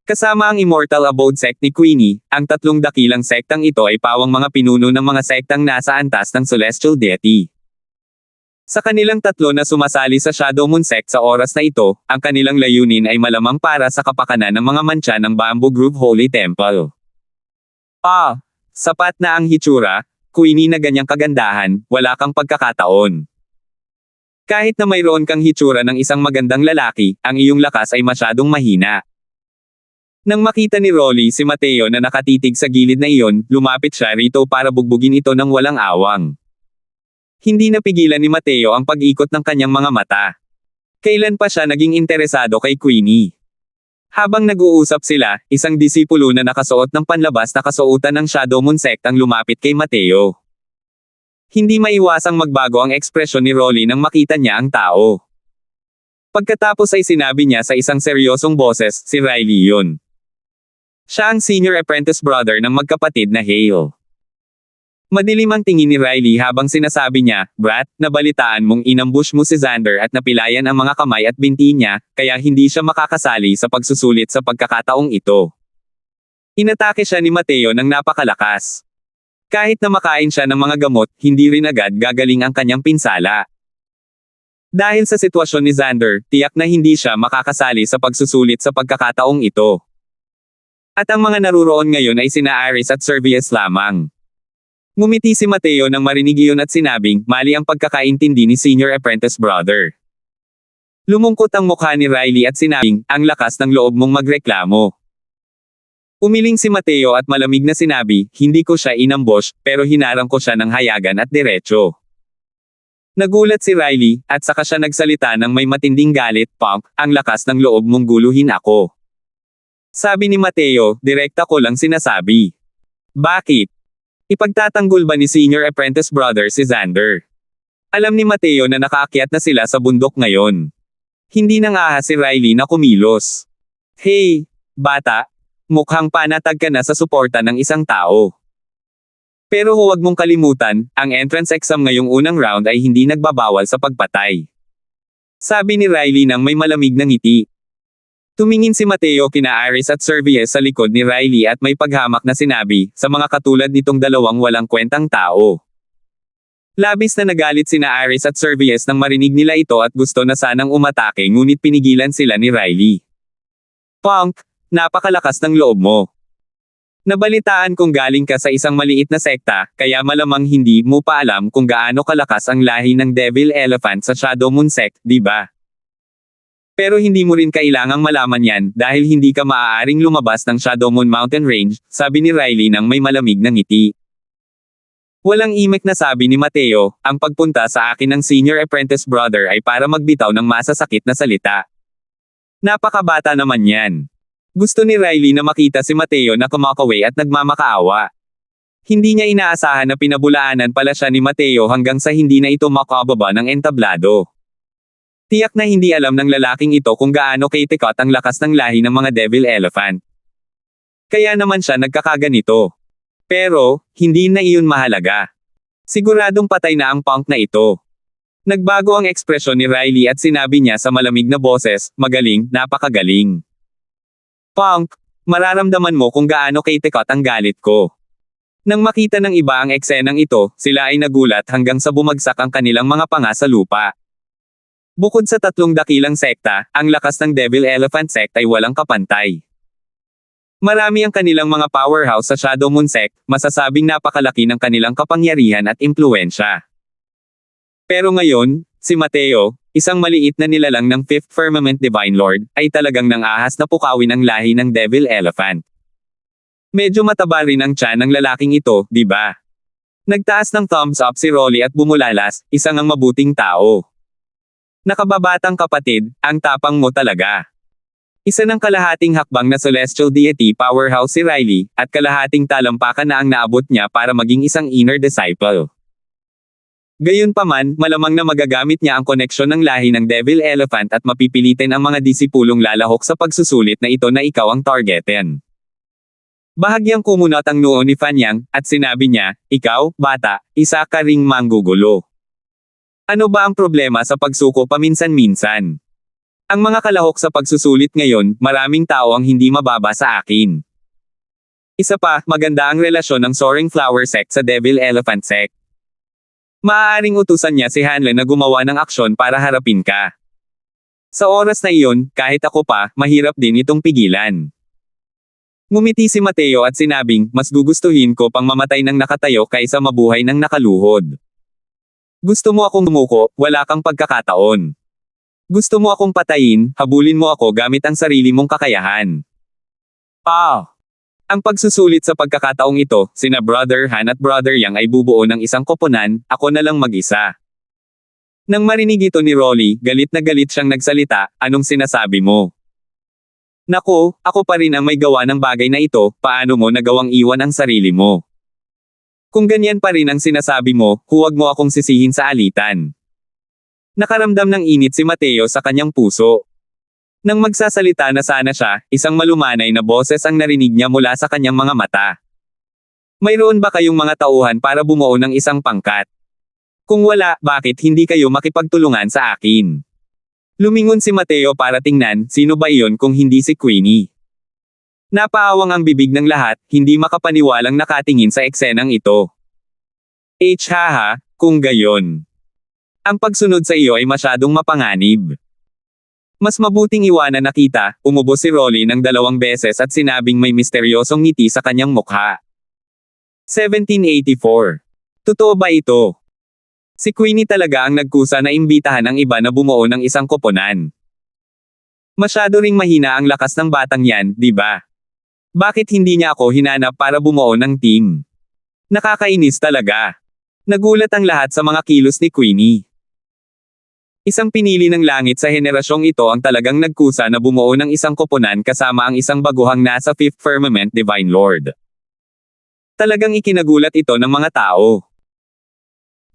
Kasama ang Immortal Abode Sect ni Queenie, ang tatlong dakilang sektang ito ay pawang mga pinuno ng mga sektang nasa antas ng Celestial Deity. Sa kanilang tatlo na sumasali sa Shadow Moon Sect sa oras na ito, ang kanilang layunin ay malamang para sa kapakanan ng mga mantsa ng Bamboo Grove Holy Temple. Sapat na ang hitsura, Queenie na ganyang kagandahan, wala kang pagkakataon. Kahit na mayroon kang hitsura ng isang magandang lalaki, ang iyong lakas ay masyadong mahina. Nang makita ni Rolly si Mateo na nakatitig sa gilid na iyon, lumapit siya rito para bugbugin ito ng walang awang. Hindi napigilan ni Mateo ang pag-ikot ng kanyang mga mata. Kailan pa siya naging interesado kay Queenie? Habang nag-uusap sila, isang disipulo na nakasuot ng panlabas na kasuotan ng Shadow Moon Sect ang lumapit kay Mateo. Hindi maiwasang magbago ang ekspresyon ni Rolly nang makita niya ang tao. Pagkatapos ay sinabi niya sa isang seryosong boses, si Riley yun. Siya ang senior apprentice brother ng magkapatid na Hale. Madilim ang tingin ni Riley habang sinasabi niya, "Brat, nabalitaan mong inambush mo si Xander at napilayan ang mga kamay at binti niya, kaya hindi siya makakasali sa pagsusulit sa pagkakataong ito." Inatake siya ni Mateo ng napakalakas. Kahit na makain siya ng mga gamot, hindi rin agad gagaling ang kanyang pinsala. Dahil sa sitwasyon ni Xander, tiyak na hindi siya makakasali sa pagsusulit sa pagkakataong ito. At ang mga naruroon ngayon ay sina Aris at Servius lamang. Ngumiti si Mateo nang marinig iyon at sinabing, mali ang pagkakaintindi ni senior apprentice brother. Lumungkot ang mukha ni Riley at sinabing, ang lakas ng loob mong magreklamo. Umiling si Mateo at malamig na sinabi, hindi ko siya inambush, pero hinarang ko siya ng hayagan at diretso. Nagulat si Riley, at saka siya nagsalita ng may matinding galit, "Punk, ang lakas ng loob mong guluhin ako." Sabi ni Mateo, direkta ko lang sinasabi. Bakit? Ipagtatanggol ba ni senior apprentice brother si Xander? Alam ni Mateo na nakaakyat na sila sa bundok ngayon. Hindi nang ahas si Riley na kumilos. Hey, bata, mukhang panatag ka na sa suporta ng isang tao. Pero huwag mong kalimutan, ang entrance exam ngayong unang round ay hindi nagbabawal sa pagpatay. Sabi ni Riley nang may malamig na ngiti. Tumingin si Mateo kina Aris at Servius sa likod ni Riley at may paghamak na sinabi, sa mga katulad nitong dalawang walang kwentang tao. Labis na nagalit sina Aris at Servius nang marinig nila ito at gusto na sanang umatake ngunit pinigilan sila ni Riley. Punk, napakalakas ng loob mo. Nabalitaan kong galing ka sa isang maliit na sekta, kaya malamang hindi mo pa alam kung gaano kalakas ang lahi ng Devil Elephant sa Shadow Moon Sect, di ba? Pero hindi mo rin kailangang malaman yan dahil hindi ka maaaring lumabas ng Shadow Moon Mountain Range, sabi ni Riley nang may malamig na ngiti. Walang imik na sabi ni Mateo, ang pagpunta sa akin ng senior apprentice brother ay para magbitaw ng masasakit na salita. Napakabata naman yan. Gusto ni Riley na makita si Mateo na kumakaway at nagmamakaawa. Hindi niya inaasahan na pinabulaanan pala siya ni Mateo hanggang sa hindi na ito makababa ng entablado. Tiyak na hindi alam ng lalaking ito kung gaano kaitikot ang lakas ng lahi ng mga Devil Elephant. Kaya naman siya nagkakaganito. Pero, hindi na iyon mahalaga. Siguradong patay na ang punk na ito. Nagbago ang ekspresyon ni Riley at sinabi niya sa malamig na boses, magaling, napakagaling. Punk, mararamdaman mo kung gaano kaitikot ang galit ko. Nang makita ng iba ang eksenang ito, sila ay nagulat hanggang sa bumagsak ang kanilang mga panga sa lupa. Bukod sa tatlong dakilang sekta, ang lakas ng Devil Elephant Sect ay walang kapantay. Marami ang kanilang mga powerhouse sa Shadow Moon Sect, masasabing napakalaki ng kanilang kapangyarihan at impluensya. Pero ngayon, si Mateo, isang maliit na nilalang ng Fifth Firmament Divine Lord, ay talagang nang-ahas na pukawin ang lahi ng Devil Elephant. Medyo mataba rin ang tiyan ng lalaking ito, di ba? Nagtaas ng thumbs up si Rolly at bumulalas, isang ang mabuting tao. Nakababatang kapatid, ang tapang mo talaga. Isa ng kalahating hakbang na celestial deity powerhouse si Riley, at kalahating talampakan na ang naabot niya para maging isang inner disciple. Gayunpaman, malamang na magagamit niya ang koneksyon ng lahi ng Devil Elephant at mapipilitin ang mga disipulong lalahok sa pagsusulit na ito na ikaw ang targetin. Bahagyang kumunot ang noo ni Fanyang, at sinabi niya, ikaw, bata, isa ka ring manggugulo. Ano ba ang problema sa pagsuko paminsan-minsan? Ang mga kalahok sa pagsusulit ngayon, maraming tao ang hindi mababa sa akin. Isa pa, maganda ang relasyon ng Soaring Flower Sect sa Devil Elephant Sect. Maaaring utusan niya si Hanlon na gumawa ng aksyon para harapin ka. Sa oras na iyon, kahit ako pa, mahirap din itong pigilan. Ngumiti si Mateo at sinabing, mas gugustuhin ko pang mamatay ng nakatayo kaysa mabuhay ng nakaluhod. Gusto mo akong umuko, wala kang pagkakataon. Gusto mo akong patayin, habulin mo ako gamit ang sarili mong kakayahan. Ang pagsusulit sa pagkakataong ito, sina Brother Han at Brother Yang ay bubuo ng isang koponan, ako na lang mag-isa. Nang marinig ito ni Rolly, galit na galit siyang nagsalita, anong sinasabi mo? Naku, ako pa rin ang may gawa ng bagay na ito, paano mo nagawang iwan ang sarili mo? Kung ganyan pa rin ang sinasabi mo, huwag mo akong sisihin sa alitan. Nakaramdam ng init si Mateo sa kanyang puso. Nang magsasalita na sana siya, isang malumanay na boses ang narinig niya mula sa kanyang mga mata. Mayroon ba kayong mga tauhan para bumuo ng isang pangkat? Kung wala, bakit hindi kayo makipagtulungan sa akin? Lumingon si Mateo para tingnan, sino ba iyon kung hindi si Queenie? Napaawang ang bibig ng lahat, hindi makapaniwalang nakatingin sa eksenang ito. Haha, kung gayon. Ang pagsunod sa iyo ay masyadong mapanganib. Mas mabuting iwanan na kita, umubo si Rolly ng 2 beses at sinabing may misteryosong ngiti sa kanyang mukha. 1784. Totoo ba ito? Si Queenie talaga ang nagkusa na imbitahan ang iba na bumuo ng isang koponan. Masyado ring mahina ang lakas ng batang yan, di ba? Bakit hindi niya ako hinanap para bumuo ng team? Nakakainis talaga. Nagulat ang lahat sa mga kilos ni Queenie. Isang pinili ng langit sa henerasyong ito ang talagang nagkusa na bumuo ng isang koponan kasama ang isang baguhang nasa Fifth Firmament Divine Lord. Talagang ikinagulat ito ng mga tao.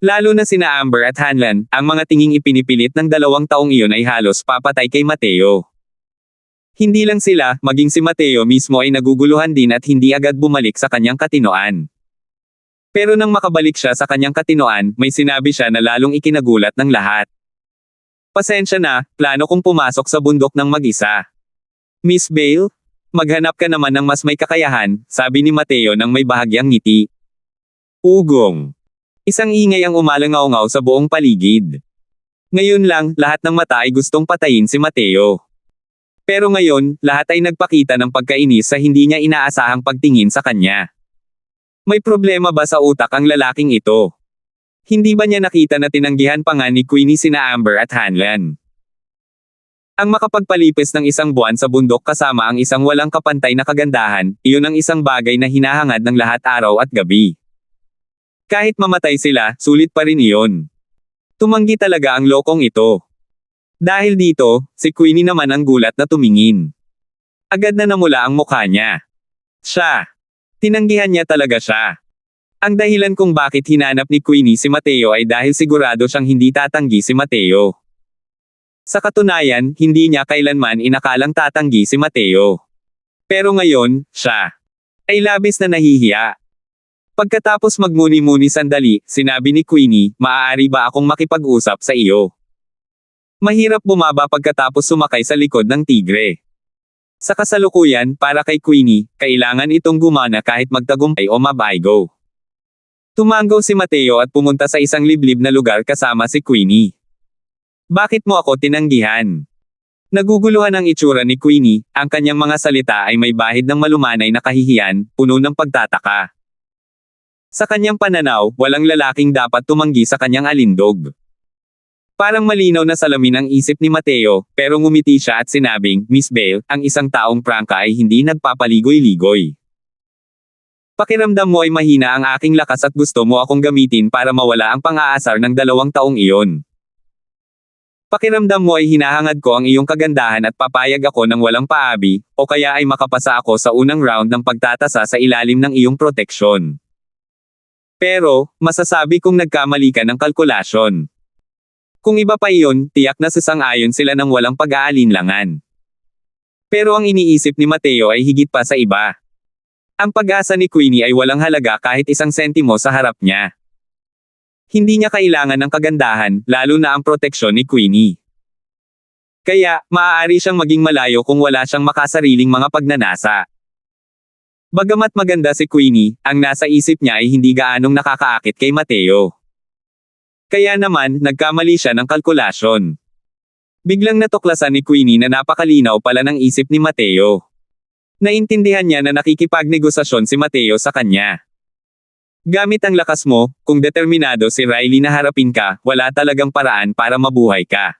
Lalo na sina Amber at Hanlan, ang mga tinging ipinipilit ng 2 taong iyon ay halos papatay kay Mateo. Hindi lang sila, maging si Mateo mismo ay naguguluhan din at hindi agad bumalik sa kanyang katinoan. Pero nang makabalik siya sa kanyang katinoan, may sinabi siya na lalong ikinagulat ng lahat. Pasensya na, plano kong pumasok sa bundok ng mag-isa. Miss Bale? Maghanap ka naman ng mas may kakayahan, sabi ni Mateo nang may bahagyang ngiti. Ugong. Isang ingay ang umalangaw-ngaw sa buong paligid. Ngayon lang, lahat ng mata ay gustong patayin si Mateo. Pero ngayon, lahat ay nagpakita ng pagkainis sa hindi niya inaasahang pagtingin sa kanya. May problema ba sa utak ang lalaking ito? Hindi ba niya nakita na tinanggihan pa nga ni Queenie sina Amber at Hanlan? Ang makapagpalipis ng 1 buwan sa bundok kasama ang isang walang kapantay na kagandahan, iyon ang isang bagay na hinahangad ng lahat araw at gabi. Kahit mamatay sila, sulit pa rin iyon. Tumanggi talaga ang lokong ito. Dahil dito, si Queenie naman ang gulat na tumingin. Agad na namula ang mukha niya. Siya. Tinanggihan niya talaga siya. Ang dahilan kung bakit hinanap ni Queenie si Mateo ay dahil sigurado siyang hindi tatanggi si Mateo. Sa katunayan, hindi niya kailanman inakalang tatanggi si Mateo. Pero ngayon, siya ay labis na nahihiya. Pagkatapos magmuni-muni sandali, sinabi ni Queenie, maaari ba akong makipag-usap sa iyo? Mahirap bumaba pagkatapos sumakay sa likod ng tigre. Sa kasalukuyan, para kay Queenie, kailangan itong gumana kahit magtagumpay o mabaygo. Tumango si Mateo at pumunta sa isang liblib na lugar kasama si Queenie. Bakit mo ako tinanggihan? Naguguluhan ang itsura ni Queenie, ang kanyang mga salita ay may bahid ng malumanay na kahihiyan, puno ng pagtataka. Sa kanyang pananaw, walang lalaking dapat tumanggi sa kanyang alindog. Parang malinaw na salamin ang isip ni Mateo, pero ngumiti siya at sinabing, Miss Bale, ang isang taong prangka ay hindi nagpapaligoy-ligoy. Pakiramdam mo ay mahina ang aking lakas at gusto mo akong gamitin para mawala ang pang-aasar ng 2 taong iyon. Pakiramdam mo ay hinahangad ko ang iyong kagandahan at papayag ako ng walang paabi, o kaya ay makapasa ako sa unang round ng pagtatasa sa ilalim ng iyong proteksyon. Pero, masasabi kong nagkamali ka ng kalkulasyon. Kung iba pa iyon, tiyak na sasang-ayon sila ng walang pag-aalinlangan. Pero ang iniisip ni Mateo ay higit pa sa iba. Ang pag-asa ni Queenie ay walang halaga kahit 1 sentimo sa harap niya. Hindi niya kailangan ng kagandahan, lalo na ang proteksyon ni Queenie. Kaya, maaari siyang maging malayo kung wala siyang makasariling mga pagnanasa. Bagamat maganda si Queenie, ang nasa isip niya ay hindi gaanong nakakaakit kay Mateo. Kaya naman, nagkamali siya ng kalkulasyon. Biglang natuklasan ni Queenie na napakalinaw pala ng isip ni Mateo. Naintindihan niya na nakikipagnegosasyon si Mateo sa kanya. Gamit ang lakas mo, kung determinado si Riley na harapin ka, wala talagang paraan para mabuhay ka.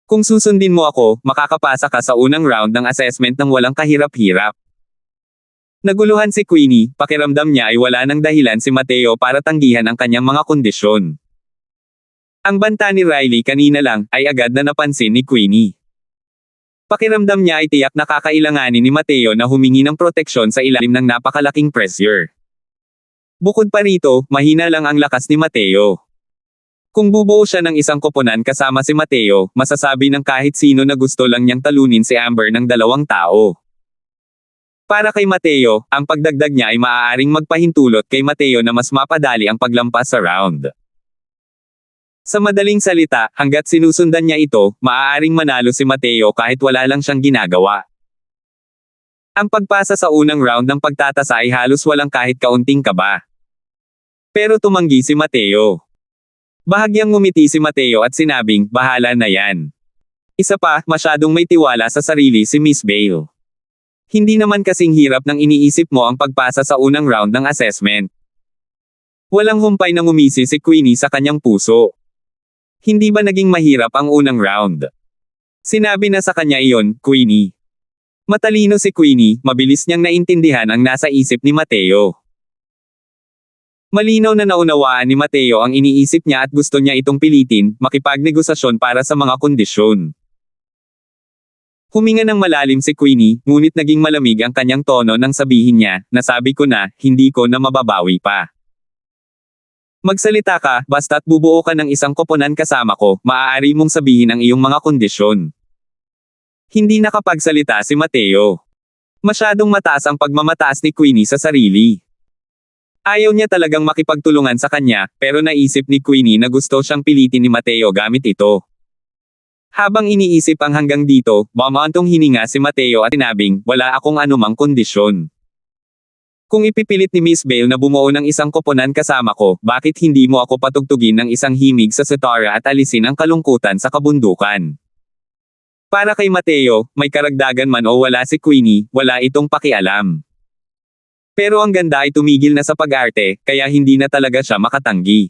Kung susundin mo ako, makakapasa ka sa unang round ng assessment ng walang kahirap-hirap. Naguluhan si Queenie, pakiramdam niya ay wala ng dahilan si Mateo para tanggihan ang kanyang mga kondisyon. Ang banta ni Riley kanina lang, ay agad na napansin ni Queenie. Pakiramdam niya ay tiyak na kakailanganin ni Mateo na humingi ng proteksyon sa ilalim ng napakalaking pressure. Bukod pa rito, mahina lang ang lakas ni Mateo. Kung bubuo siya ng isang koponan kasama si Mateo, masasabi ng kahit sino na gusto lang niyang talunin si Amber ng dalawang tao. Para kay Mateo, ang pagdagdag niya ay maaaring magpahintulot kay Mateo na mas mapadali ang paglampas sa round. Sa madaling salita, hanggat sinusundan niya ito, maaaring manalo si Mateo kahit wala lang siyang ginagawa. Ang pagpasa sa unang round ng pagtatasa ay halos walang kahit kaunting kaba. Pero tumanggi si Mateo. Bahagyang ngumiti si Mateo at sinabing, bahala na yan. Isa pa, masyadong may tiwala sa sarili si Miss Bale. Hindi naman kasing hirap nang iniisip mo ang pagpasa sa unang round ng assessment. Walang humpay na ngumisi si Queenie sa kanyang puso. Hindi ba naging mahirap ang unang round? Sinabi na sa kanya iyon, Queenie. Matalino si Queenie, mabilis niyang naintindihan ang nasa isip ni Mateo. Malinaw na naunawaan ni Mateo ang iniisip niya at gusto niya itong pilitin, makipagnegosasyon para sa mga kondisyon. Huminga ng malalim si Queenie, ngunit naging malamig ang kanyang tono nang sabihin niya, nasabi ko na, hindi ko na mababawi pa. Magsalita ka, basta't bubuo ka ng isang koponan kasama ko, maaari mong sabihin ang iyong mga kondisyon. Hindi nakapagsalita si Mateo. Masyadong mataas ang pagmamataas ni Queenie sa sarili. Ayaw niya talagang makipagtulungan sa kanya, pero naisip ni Queenie na gusto siyang pilitin ni Mateo gamit ito. Habang iniisip ang hanggang dito, bumantong hininga si Mateo at sinabing, wala akong anumang kondisyon. Kung ipipilit ni Miss Bale na bumuo ng isang koponan kasama ko, bakit hindi mo ako patugtugin ng isang himig sa sitara at alisin ang kalungkutan sa kabundukan? Para kay Mateo, may karagdagan man o wala si Queenie, wala itong pakialam. Pero ang ganda ay tumigil na sa pag-arte, kaya hindi na talaga siya makatanggi.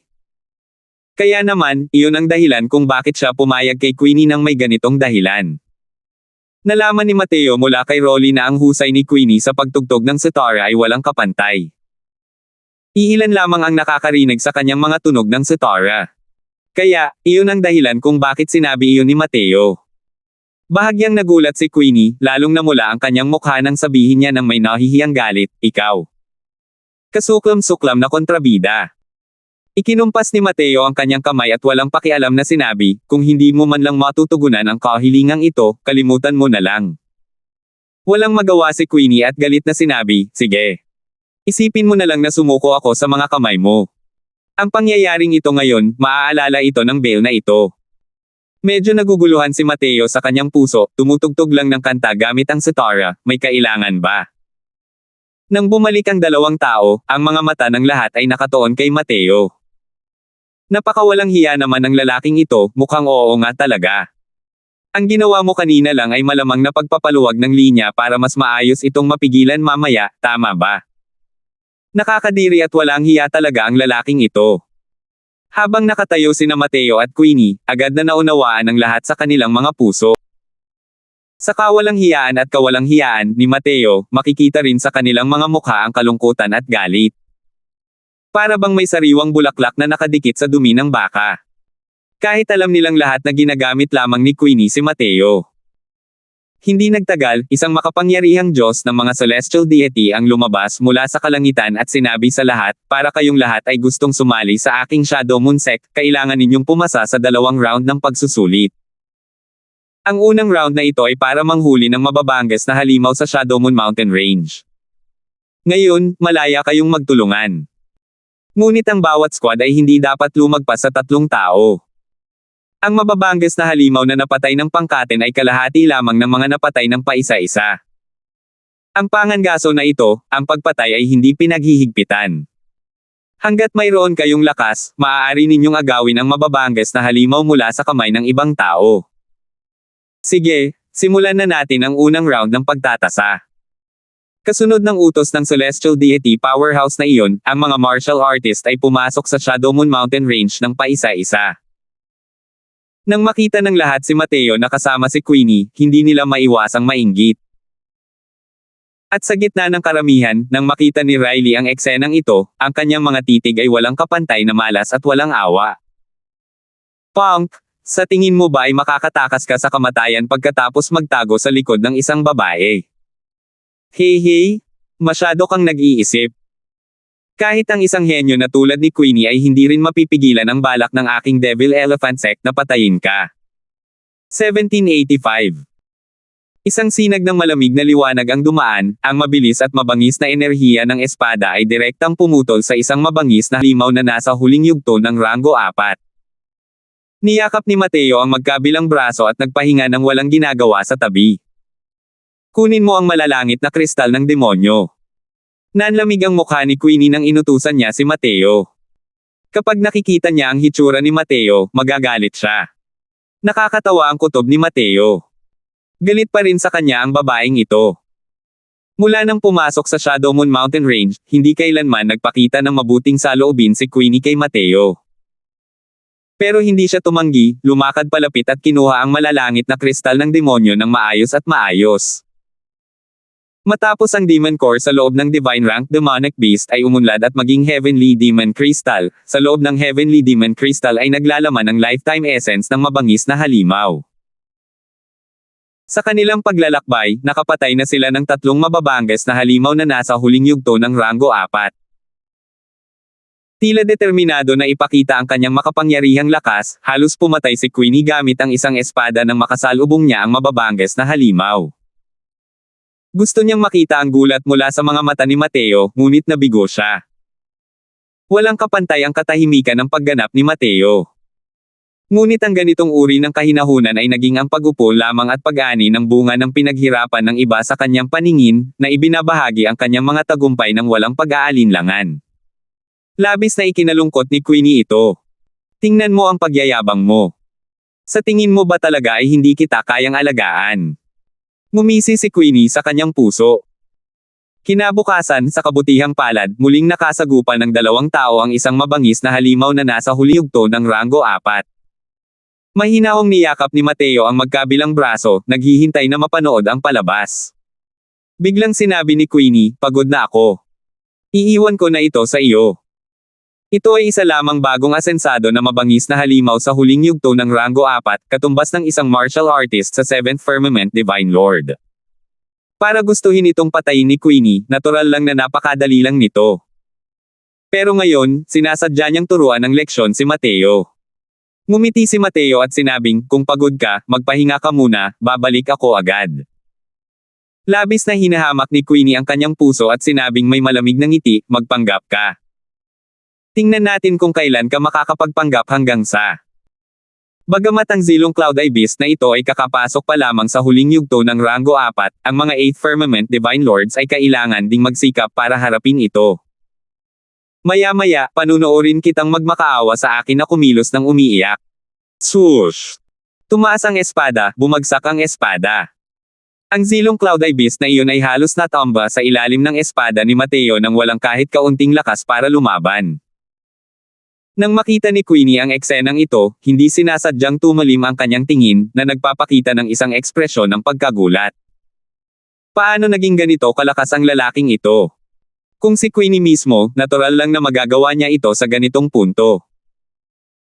Kaya naman, iyon ang dahilan kung bakit siya pumayag kay Queenie nang may ganitong dahilan. Nalaman ni Mateo mula kay Rolly na ang husay ni Queenie sa pagtugtog ng sitara ay walang kapantay. Iilan lamang ang nakakarinig sa kanyang mga tunog ng sitara. Kaya, iyon ang dahilan kung bakit sinabi iyon ni Mateo. Bahagyang nagulat si Queenie, lalong namula ang kanyang mukha nang sabihin niya ng may nahihiyang galit, ikaw. Kasuklam-suklam na kontrabida. Ikinumpas ni Mateo ang kanyang kamay at walang pakialam na sinabi, kung hindi mo man lang matutugunan ang kahilingang ito, kalimutan mo na lang. Walang magawa si Queenie at galit na sinabi, sige. Isipin mo na lang na sumuko ako sa mga kamay mo. Ang pangyayaring ito ngayon, maaalala ito ng Bale na ito. Medyo naguguluhan si Mateo sa kanyang puso, tumutugtog lang ng kanta gamit ang sitara, may kailangan ba? Nang bumalik ang dalawang tao, ang mga mata ng lahat ay nakatuon kay Mateo. Napakawalang hiya naman ng lalaking ito, mukhang oo nga talaga. Ang ginawa mo kanina lang ay malamang na pagpapaluwag ng linya para mas maayos itong mapigilan mamaya, tama ba? Nakakadiri at walang hiya talaga ang lalaking ito. Habang nakatayo sina Mateo at Queenie, agad na naunawaan ng lahat sa kanilang mga puso. Sa kawalang hiyaan at kawalang hiyaan ni Mateo, makikita rin sa kanilang mga mukha ang kalungkutan at galit. Para bang may sariwang bulaklak na nakadikit sa dumi ng baka. Kahit alam nilang lahat na ginagamit lamang ni Queenie si Mateo. Hindi nagtagal, isang makapangyarihang Diyos ng mga celestial deity ang lumabas mula sa kalangitan at sinabi sa lahat, para kayong lahat ay gustong sumali sa aking Shadow Moon Sect, kailangan ninyong pumasa sa 2 round ng pagsusulit. Ang unang round na ito ay para manghuli ng mababanges na halimaw sa Shadow Moon Mountain Range. Ngayon, malaya kayong magtulungan. Ngunit ang bawat squad ay hindi dapat lumagpas sa 3 tao. Ang mababanges na halimaw na napatay ng pangkaten ay kalahati lamang ng mga napatay ng paisa-isa. Ang pangangaso na ito, ang pagpatay ay hindi pinaghihigpitan. Hanggat mayroon kayong lakas, maaari ninyong agawin ang mababanges na halimaw mula sa kamay ng ibang tao. Sige, simulan na natin ang unang round ng pagtatasa. Kasunod ng utos ng Celestial Deity Powerhouse na iyon, ang mga martial artist ay pumasok sa Shadow Moon Mountain Range ng paisa-isa. Nang makita ng lahat si Mateo na kasama si Queenie, hindi nila maiwasang mainggit. At sa gitna ng karamihan, nang makita ni Riley ang eksenang ito, ang kanyang mga titig ay walang kapantay na malas at walang awa. Punk, sa tingin mo ba ay makakatakas ka sa kamatayan pagkatapos magtago sa likod ng isang babae? Hey, masyado kang nag-iisip. Kahit ang isang henyo na tulad ni Queenie ay hindi rin mapipigilan ang balak ng aking Devil Elephant Sect na patayin ka. 1785. Isang sinag ng malamig na liwanag ang dumaan, ang mabilis at mabangis na enerhiya ng espada ay direktang pumutol sa isang mabangis na halimaw na nasa huling yugto ng ranggo 4. Niyakap ni Mateo ang magkabilang braso at nagpahinga ng walang ginagawa sa tabi. Kunin mo ang malalangit na kristal ng demonyo. Nanlamig ang mukha ni Queenie nang inutusan niya si Mateo. Kapag nakikita niya ang hitsura ni Mateo, magagalit siya. Nakakatawa ang kutob ni Mateo. Galit pa rin sa kanya ang babaeng ito. Mula nang pumasok sa Shadow Moon Mountain Range, hindi kailanman nagpakita ng mabuting saloobin si Queenie kay Mateo. Pero hindi siya tumanggi, lumakad palapit at kinuha ang malalangit na kristal ng demonyo ng maayos at maayos. Matapos ang Demon Core sa loob ng Divine Rank Demonic Beast ay umunlad at maging Heavenly Demon Crystal, sa loob ng Heavenly Demon Crystal ay naglalaman ng lifetime essence ng mabangis na halimaw. Sa kanilang paglalakbay, nakapatay na sila ng 3 mababanges na halimaw na nasa huling yugto ng ranggo 4. Tila determinado na ipakita ang kanyang makapangyarihang lakas, halos pumatay si Queenie gamit ang isang espada nang makasalubong niya ang mababanges na halimaw. Gusto niyang makita ang gulat mula sa mga mata ni Mateo, ngunit nabigo siya. Walang kapantay ang katahimikan ng pagganap ni Mateo. Ngunit ang ganitong uri ng kahinahunan ay naging ang pag-upo lamang at pag-ani ng bunga ng pinaghirapan ng iba sa kanyang paningin, na ibinabahagi ang kanyang mga tagumpay ng walang pag-aalinlangan. Labis na ikinalungkot ni Queenie ito. Tingnan mo ang pagyayabang mo. Sa tingin mo ba talaga ay hindi kita kayang alagaan? Ngumisi si Queenie sa kanyang puso. Kinabukasan, sa kabutihang palad, muling nakasagupan ng 2 tao ang isang mabangis na halimaw na nasa huli yugto ng ranggo 4. Mahinahong niyakap ni Mateo ang magkabilang braso, naghihintay na mapanood ang palabas. Biglang sinabi ni Queenie, "Pagod na ako. Iiwan ko na ito sa iyo." Ito ay isa lamang bagong asensado na mabangis na halimaw sa huling yugto ng ranggo 4, katumbas ng isang martial artist sa 7th Firmament Divine Lord. Para gustuhin itong patayin ni Queenie, natural lang na napakadali lang nito. Pero ngayon, sinasadya niyang turuan ng leksyon si Mateo. Ngumiti si Mateo at sinabing, "Kung pagod ka, magpahinga ka muna, babalik ako agad." Labis na hinahamak ni Queenie ang kanyang puso at sinabing may malamig na ngiti, "Magpanggap ka. Tingnan natin kung kailan ka makakapagpanggap hanggang sa." Bagamat ang Zilong Cloud Eye Beast na ito ay kakapasok pa lamang sa huling yugto ng ranggo 4, ang mga 8th Firmament Divine Lords ay kailangan ding magsikap para harapin ito. Maya-maya, panunoorin kitang magmakaawa sa akin na kumilos ng umiiyak. Swoosh! Tumaas ang espada, bumagsak ang espada. Ang Zilong Cloud Eye Beast na iyon ay halos natamba sa ilalim ng espada ni Mateo nang walang kahit kaunting lakas para lumaban. Nang makita ni Queenie ang eksenang ito, hindi sinasadyang tumalim ang kanyang tingin, na nagpapakita ng isang ekspresyon ng pagkagulat. Paano naging ganito kalakas ang lalaking ito? Kung si Queenie mismo, natural lang na magagawa niya ito sa ganitong punto.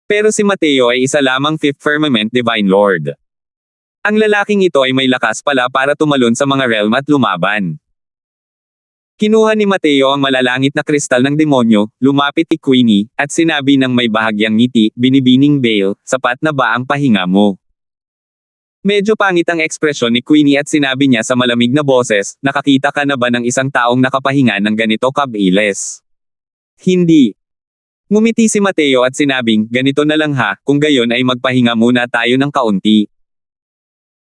Pero si Mateo ay isa lamang 5th Firmament Divine Lord. Ang lalaking ito ay may lakas pala para tumalon sa mga realm at lumaban. Kinuha ni Mateo ang malalangit na kristal ng demonyo, lumapit kay Queenie, at sinabi ng may bahagyang ngiti, "Binibining Bale, sapat na ba ang pahinga mo?" Medyo pangit ang ekspresyon ni Queenie at sinabi niya sa malamig na boses, "Nakakita ka na ba ng isang taong nakapahinga ng ganito kabilis?" Hindi. Ngumiti si Mateo at sinabing, "Ganito na lang ha, kung gayon ay magpahinga muna tayo ng kaunti."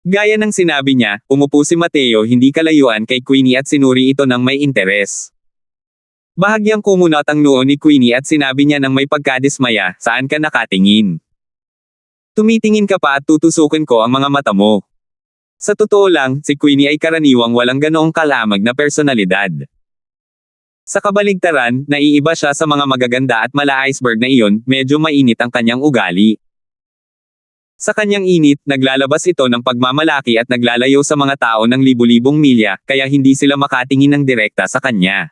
Gaya ng sinabi niya, umupo si Mateo hindi kalayuan kay Queenie at sinuri ito ng may interes. Bahagyang kumunot ang noo ni Queenie at sinabi niya ng may pagkadismaya, "Saan ka nakatingin? Tumitingin ka pa at tutusukin ko ang mga mata mo." Sa totoo lang, si Queenie ay karaniwang walang ganoong kalamag na personalidad. Sa kabaligtaran, naiiba siya sa mga magaganda at mala iceberg na iyon, medyo mainit ang kanyang ugali. Sa kanyang init, naglalabas ito ng pagmamalaki at naglalayo sa mga tao ng libu-libong milya, kaya hindi sila makatingin ng direkta sa kanya.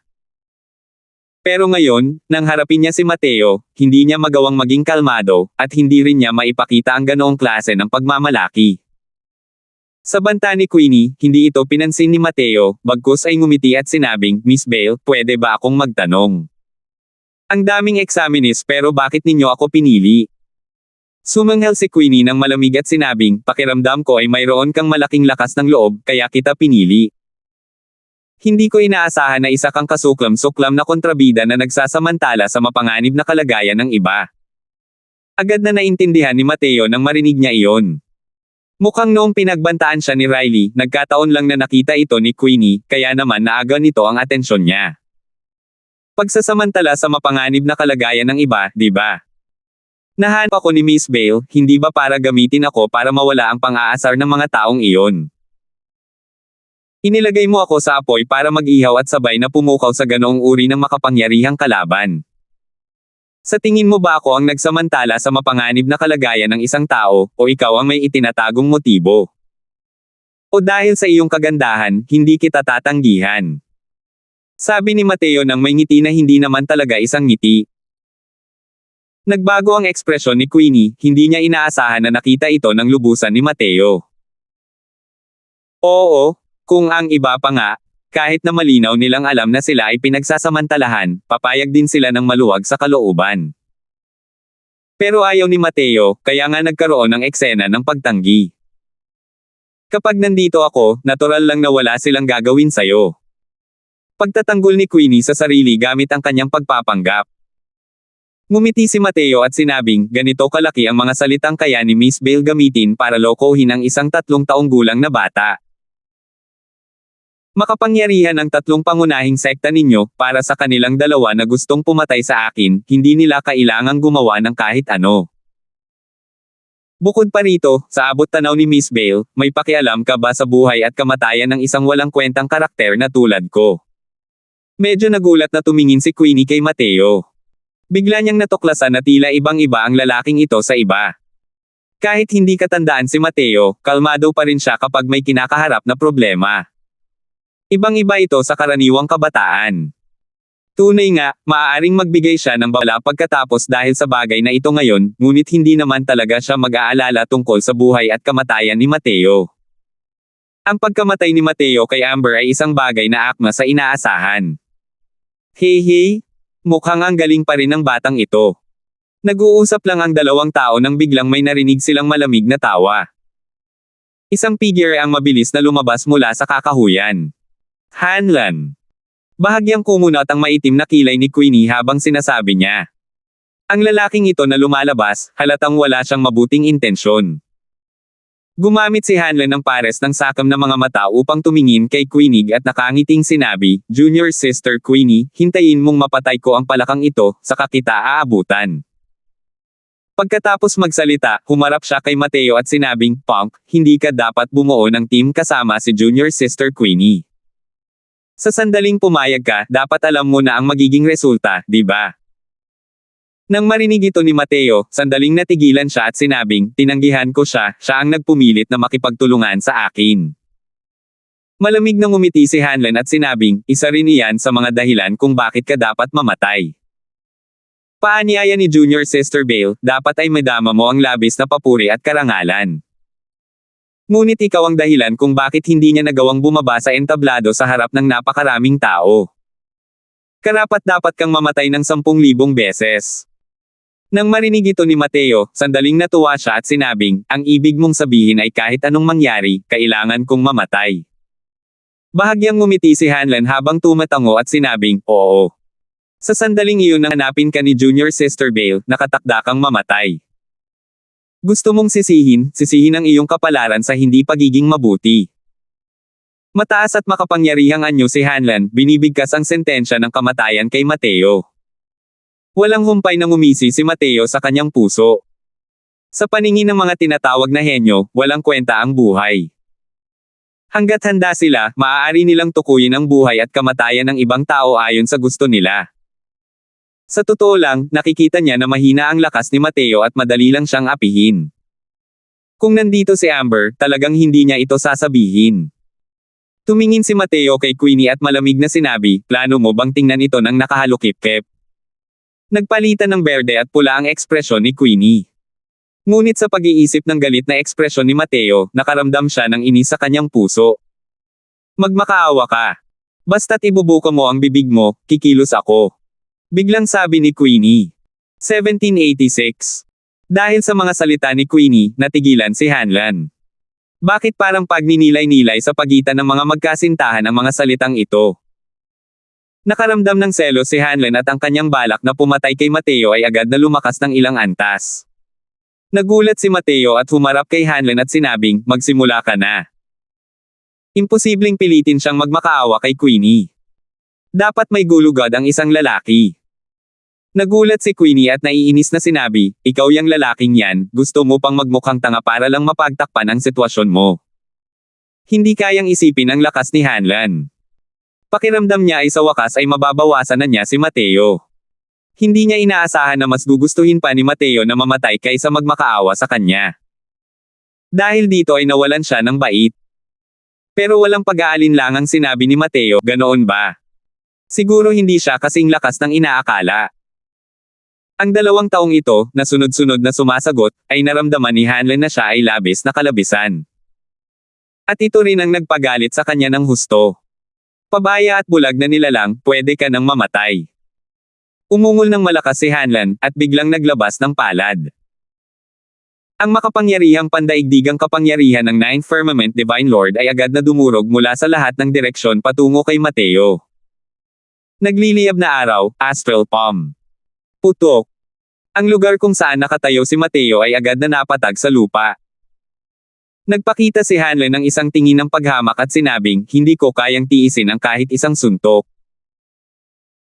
Pero ngayon, nang harapin niya si Mateo, hindi niya magawang maging kalmado, at hindi rin niya maipakita ang ganoong klase ng pagmamalaki. Sa banta ni Queenie, hindi ito pinansin ni Mateo, bagkus ay ngumiti at sinabing, "Miss Bale, pwede ba akong magtanong? Ang daming examinees pero bakit ninyo ako pinili? Sumanghel si Queenie ng malamig at sinabing, pakiramdam ko ay mayroon kang malaking lakas ng loob, kaya kita pinili. Hindi ko inaasahan na isa kang kasuklam-suklam na kontrabida na nagsasamantala sa mapanganib na kalagayan ng iba. Agad na naintindihan ni Mateo nang marinig niya iyon. Mukhang noong pinagbantaan siya ni Riley, nagkataon lang na nakita ito ni Queenie, kaya naman naaga nito ang atensyon niya. Pagsasamantala sa mapanganib na kalagayan ng iba, di ba? Nahanap ako ni Miss Bale, hindi ba para gamitin ako para mawala ang pang-aasar ng mga taong iyon? Inilagay mo ako sa apoy para mag-ihaw at sabay na pumukaw sa ganoong uri ng makapangyarihang kalaban. Sa tingin mo ba ako ang nagsamantala sa mapanganib na kalagayan ng isang tao, o ikaw ang may itinatagong motibo? O dahil sa iyong kagandahan, hindi kita tatanggihan? Sabi ni Mateo nang may ngiti na hindi naman talaga isang ngiti. Nagbago ang ekspresyon ni Queenie, hindi niya inaasahan na nakita ito ng lubusan ni Mateo. Oo, kung ang iba pa nga, kahit na malinaw nilang alam na sila ay pinagsasamantalahan, papayag din sila ng maluwag sa kalooban. Pero ayaw ni Mateo, kaya nga nagkaroon ng eksena ng pagtanggi. Kapag nandito ako, natural lang na wala silang gagawin sayo. Pagtatanggol ni Queenie sa sarili gamit ang kanyang pagpapanggap. Ngumiti si Mateo at sinabing, ganito kalaki ang mga salitang kaya ni Miss Bale gamitin para lokohin ang isang 3 taong gulang na bata. Makapangyarihan ang 3 pangunahing sekta ninyo, para sa kanilang dalawa na gustong pumatay sa akin, hindi nila kailangang gumawa ng kahit ano. Bukod pa rito, sa abot tanaw ni Miss Bale, may pakialam ka ba sa buhay at kamatayan ng isang walang kwentang karakter na tulad ko? Medyo nagulat na tumingin si Queenie kay Mateo. Bigla niyang natuklasan na tila ibang-iba ang lalaking ito sa iba. Kahit hindi katandaan si Mateo, kalmado pa rin siya kapag may kinakaharap na problema. Ibang-iba ito sa karaniwang kabataan. Tunay nga, maaaring magbigay siya ng babala pagkatapos dahil sa bagay na ito ngayon, ngunit hindi naman talaga siya mag-aalala tungkol sa buhay at kamatayan ni Mateo. Ang pagkamatay ni Mateo kay Amber ay isang bagay na akma sa inaasahan. Hey, mukhang ang galing pa rin ng batang ito. Nag-uusap lang ang 2 tao nang biglang may narinig silang malamig na tawa. Isang figure ang mabilis na lumabas mula sa kakahuyan. Hanlan. Bahagyang kumunat ang maitim na kilay ni Queenie habang sinasabi niya. Ang lalaking ito na lumalabas, halatang wala siyang mabuting intensyon. Gumamit si Hanlan ng pares ng sakam na mga mata upang tumingin kay Queenie at nakangiting sinabi, Junior Sister Queenie, hintayin mong mapatay ko ang palakang ito, saka kita aabutan. Pagkatapos magsalita, humarap siya kay Mateo at sinabing, Punk, hindi ka dapat bumuo ng team kasama si Junior Sister Queenie. Sa sandaling pumayag ka, dapat alam mo na ang magiging resulta, di ba? Nang marinig ito ni Mateo, sandaling natigilan siya at sinabing, tinanggihan ko siya, siya ang nagpumilit na makipagtulungan sa akin. Malamig na ngumiti si Hanlan at sinabing, isa rin iyan sa mga dahilan kung bakit ka dapat mamatay. Paanyaya ni Junior Sister Bale, dapat ay madama mo ang labis na papuri at karangalan. Ngunit ikaw ang dahilan kung bakit hindi niya nagawang bumaba sa entablado sa harap ng napakaraming tao. Karapat-dapat kang mamatay ng 10,000 beses. Nang marinig ito ni Mateo, sandaling natuwa siya at sinabing, ang ibig mong sabihin ay kahit anong mangyari, kailangan kong mamatay. Bahagyang ngumiti si Hanlan habang tumatango at sinabing, oo. Sa sandaling iyon nang hanapin ka ni Junior Sister Bale, nakatakda kang mamatay. Gusto mong sisihin ang iyong kapalaran sa hindi pagiging mabuti. Mataas at makapangyarihang anyo si Hanlan, binibigkas ang sentensya ng kamatayan kay Mateo. Walang humpay na ngumisi si Mateo sa kanyang puso. Sa paningin ng mga tinatawag na henyo, walang kwenta ang buhay. Hanggat handa sila, maaari nilang tukuyin ang buhay at kamatayan ng ibang tao ayon sa gusto nila. Sa totoo lang, nakikita niya na mahina ang lakas ni Mateo at madali lang siyang apihin. Kung nandito si Amber, talagang hindi niya ito sasabihin. Tumingin si Mateo kay Queenie at malamig na sinabi, plano mo bang tingnan ito ng nakahalukip-kip? Nagpalitan ng berde at pula ang ekspresyon ni Queenie. Ngunit sa pag-iisip ng galit na ekspresyon ni Mateo, nakaramdam siya ng inis sa kanyang puso. Magmakaawa ka. Basta't ibubuka mo ang bibig mo, kikilos ako. Biglang sabi ni Queenie. 1786. Dahil sa mga salita ni Queenie, natigilan si Hanlan. Bakit parang pagninilay-nilay sa pagitan ng mga magkasintahan ang mga salitang ito? Nakaramdam ng selos si Hanlan at ang kanyang balak na pumatay kay Mateo ay agad na lumakas ng ilang antas. Nagulat si Mateo at humarap kay Hanlan at sinabing, magsimula ka na. Imposibleng pilitin siyang magmakaawa kay Queenie. Dapat may gulugad ang isang lalaki. Nagulat si Queenie at naiinis na sinabi, ikaw yang lalaking yan, gusto mo pang magmukhang tanga para lang mapagtakpan ang sitwasyon mo. Hindi kayang isipin ang lakas ni Hanlan. Pakiramdam niya ay sa wakas ay mababawasan na niya si Mateo. Hindi niya inaasahan na mas gugustuhin pa ni Mateo na mamatay kaysa magmakaawa sa kanya. Dahil dito ay nawalan siya ng bait. Pero walang pag-aalinlangang sinabi ni Mateo, ganoon ba? Siguro hindi siya kasing lakas ng inaakala. Ang 2 taong ito, na sunod-sunod na sumasagot, ay naramdaman ni Hanlan na siya ay labis na kalabisan. At ito rin ang nagpagalit sa kanya ng husto. Pabaya at bulag na nilalang, pwede ka nang mamatay. Umungol ng malakas si Hanlan, at biglang naglabas ng palad. Ang makapangyarihang pandaigdigang kapangyarihan ng Ninth Firmament Divine Lord ay agad na dumurog mula sa lahat ng direksyon patungo kay Mateo. Nagliliyab na araw, astral palm. Putok. Ang lugar kung saan nakatayo si Mateo ay agad na napatag sa lupa. Nagpakita si Hanlan ng isang tingin ng paghamak at sinabing, hindi ko kayang tiisin ang kahit isang suntok.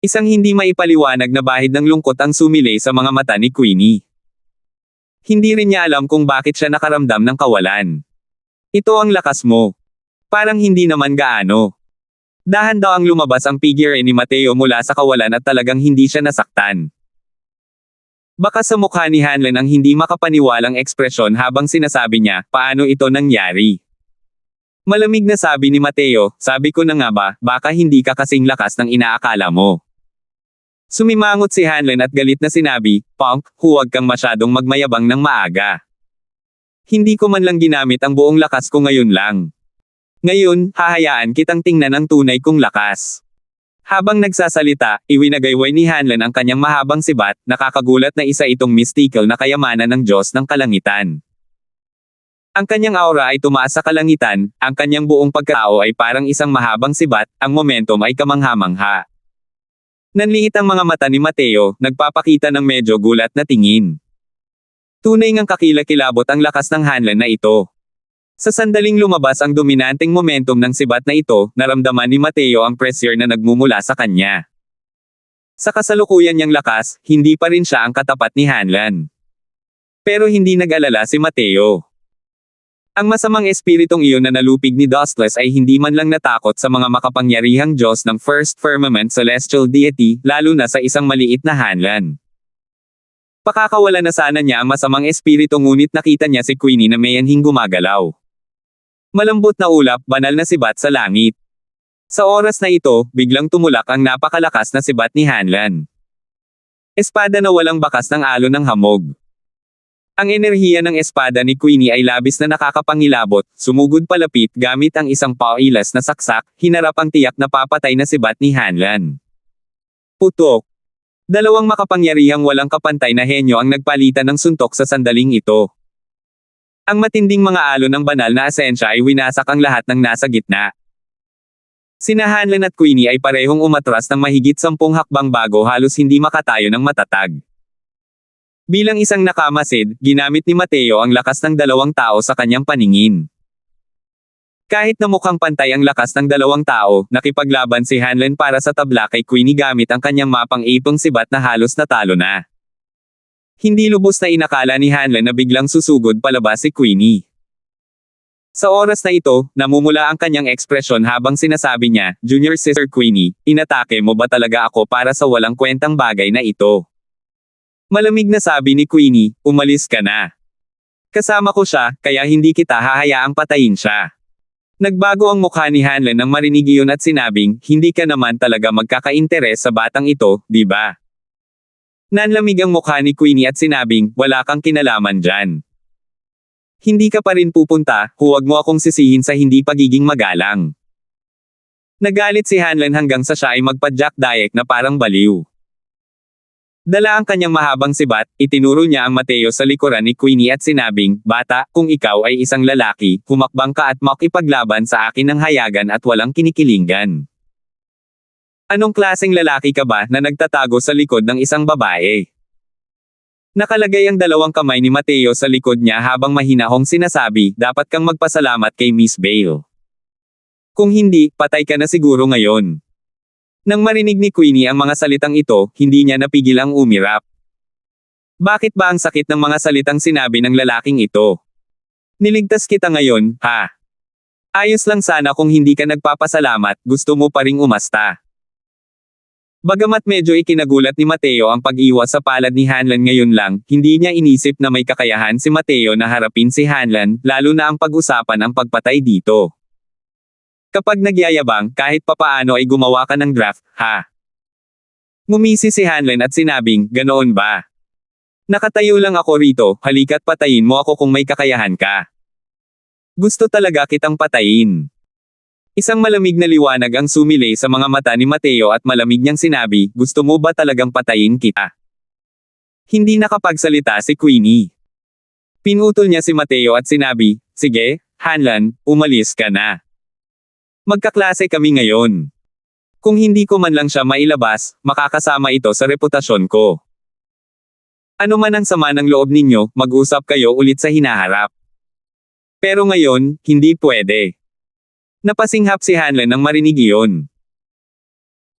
Isang hindi maipaliwanag na bahid ng lungkot ang sumilay sa mga mata ni Queenie. Hindi rin niya alam kung bakit siya nakaramdam ng kawalan. Ito ang lakas mo. Parang hindi naman gaano. Dahan-daang lumabas ang figure ni Mateo mula sa kawalan at talagang hindi siya nasaktan. Baka sa mukha ni Hanlan ang hindi makapaniwalang ekspresyon habang sinasabi niya, paano ito nangyari? Malamig na sabi ni Mateo, sabi ko na nga ba, baka hindi ka kasing lakas ng inaakala mo. Sumimangot si Hanlan at galit na sinabi, Punk, huwag kang masyadong magmayabang ng maaga. Hindi ko man lang ginamit ang buong lakas ko ngayon lang. Ngayon, hahayaan kitang tingnan ang tunay kong lakas. Habang nagsasalita, iwinagayway ni Hanlan ang kanyang mahabang sibat, nakakagulat na isa itong mystical na kayamanan ng Diyos ng kalangitan. Ang kanyang aura ay tumaas sa kalangitan, ang kanyang buong pagkatao ay parang isang mahabang sibat, ang momentum ay kamangha-mangha. Nanliit ang mga mata ni Mateo, nagpapakita ng medyo gulat na tingin. Tunay ngang kakilakilabot ang lakas ng Hanlan na ito. Sa sandaling lumabas ang dominanteng momentum ng sibat na ito, naramdaman ni Mateo ang pressure na nagmumula sa kanya. Sa kasalukuyan niyang lakas, hindi pa rin siya ang katapat ni Hanlan. Pero hindi nag-alala si Mateo. Ang masamang espiritong iyon na nalupig ni Dustless ay hindi man lang natakot sa mga makapangyarihang Diyos ng First Firmament Celestial Deity, lalo na sa isang maliit na Hanlan. Pakakawala na sana niya ang masamang espiritu ngunit nakita niya si Queenie na mayanhing gumagalaw. Malambot na ulap, banal na sibat sa langit. Sa oras na ito, biglang tumulak ang napakalakas na sibat ni Hanlan. Espada na walang bakas ng alon ng hamog. Ang enerhiya ng espada ni Queenie ay labis na nakakapangilabot, sumugod palapit gamit ang isang pauilas na saksak, hinarap ang tiyak na papatay na sibat ni Hanlan. Putok. 2 makapangyarihang walang kapantay na henyo ang nagpalitan ng suntok sa sandaling ito. Ang matinding mga alon ng banal na asensya ay winasak ang lahat ng nasa gitna. Sina Hanlan at Queenie ay parehong umatras ng mahigit 10 hakbang bago halos hindi makatayo ng matatag. Bilang isang nakamasid, ginamit ni Mateo ang lakas ng 2 tao sa kanyang paningin. Kahit na mukhang pantay ang lakas ng 2 tao, nakipaglaban si Hanlan para sa tabla kay Queenie gamit ang kanyang mapang-ipong sibat na halos natalo na. Hindi lubos na inakala ni Hanlan na biglang susugod palabas si Queenie. Sa oras na ito, namumula ang kanyang ekspresyon habang sinasabi niya, Junior Sister Queenie, inatake mo ba talaga ako para sa walang kwentang bagay na ito? Malamig na sabi ni Queenie, umalis ka na. Kasama ko siya, kaya hindi kita hahayaang patayin siya. Nagbago ang mukha ni Hanlan nang marinig iyon at sinabing, hindi ka naman talaga magkakainteres sa batang ito, di ba? Nanlamig ang mukha ni Queenie at sinabing, wala kang kinalaman dyan. Hindi ka pa rin pupunta, huwag mo akong sisihin sa hindi pagiging magalang. Nagalit si Hanlan hanggang sa siya ay magpadyak-dayek na parang baliw. Dala ang kanyang mahabang sibat, itinuro niya ang Mateo sa likuran ni Queenie at sinabing, "Bata, kung ikaw ay isang lalaki, humakbang ka at makipaglaban sa akin ng hayagan at walang kinikilingan. Anong klaseng lalaki ka ba na nagtatago sa likod ng isang babae?" Nakalagay ang dalawang kamay ni Mateo sa likod niya habang mahinahong sinasabi, "Dapat kang magpasalamat kay Miss Bale. Kung hindi, patay ka na siguro ngayon." Nang marinig ni Queenie ang mga salitang ito, hindi niya napigil ang umirap. Bakit ba ang sakit ng mga salitang sinabi ng lalaking ito? "Niligtas kita ngayon, ha? Ayos lang sana kung hindi ka nagpapasalamat, gusto mo pa ring umasta." Bagamat medyo ikinagulat ni Mateo ang pag-iwas sa palad ni Hanlan ngayon lang, hindi niya inisip na may kakayahan si Mateo na harapin si Hanlan, lalo na ang pag-usapan ang pagpatay dito. Kapag nagyayabang, kahit papaano ay gumawa ka ng draft, ha? Ngumisi si Hanlan at sinabing, "Ganoon ba? Nakatayo lang ako rito, halika't patayin mo ako kung may kakayahan ka. Gusto talaga kitang patayin." Isang malamig na liwanag ang sumilay sa mga mata ni Mateo at malamig niyang sinabi, "Gusto mo ba talagang patayin kita?" Hindi nakapagsalita si Queenie. Pinutol niya si Mateo at sinabi, "Sige, Hanlan, umalis ka na. Magkaklase kami ngayon. Kung hindi ko man lang siya mailabas, makakasama ito sa reputasyon ko. Ano man ang sama ng loob ninyo, mag-usap kayo ulit sa hinaharap. Pero ngayon, hindi pwede." Napasinghap si Hanlan nang marinig iyon.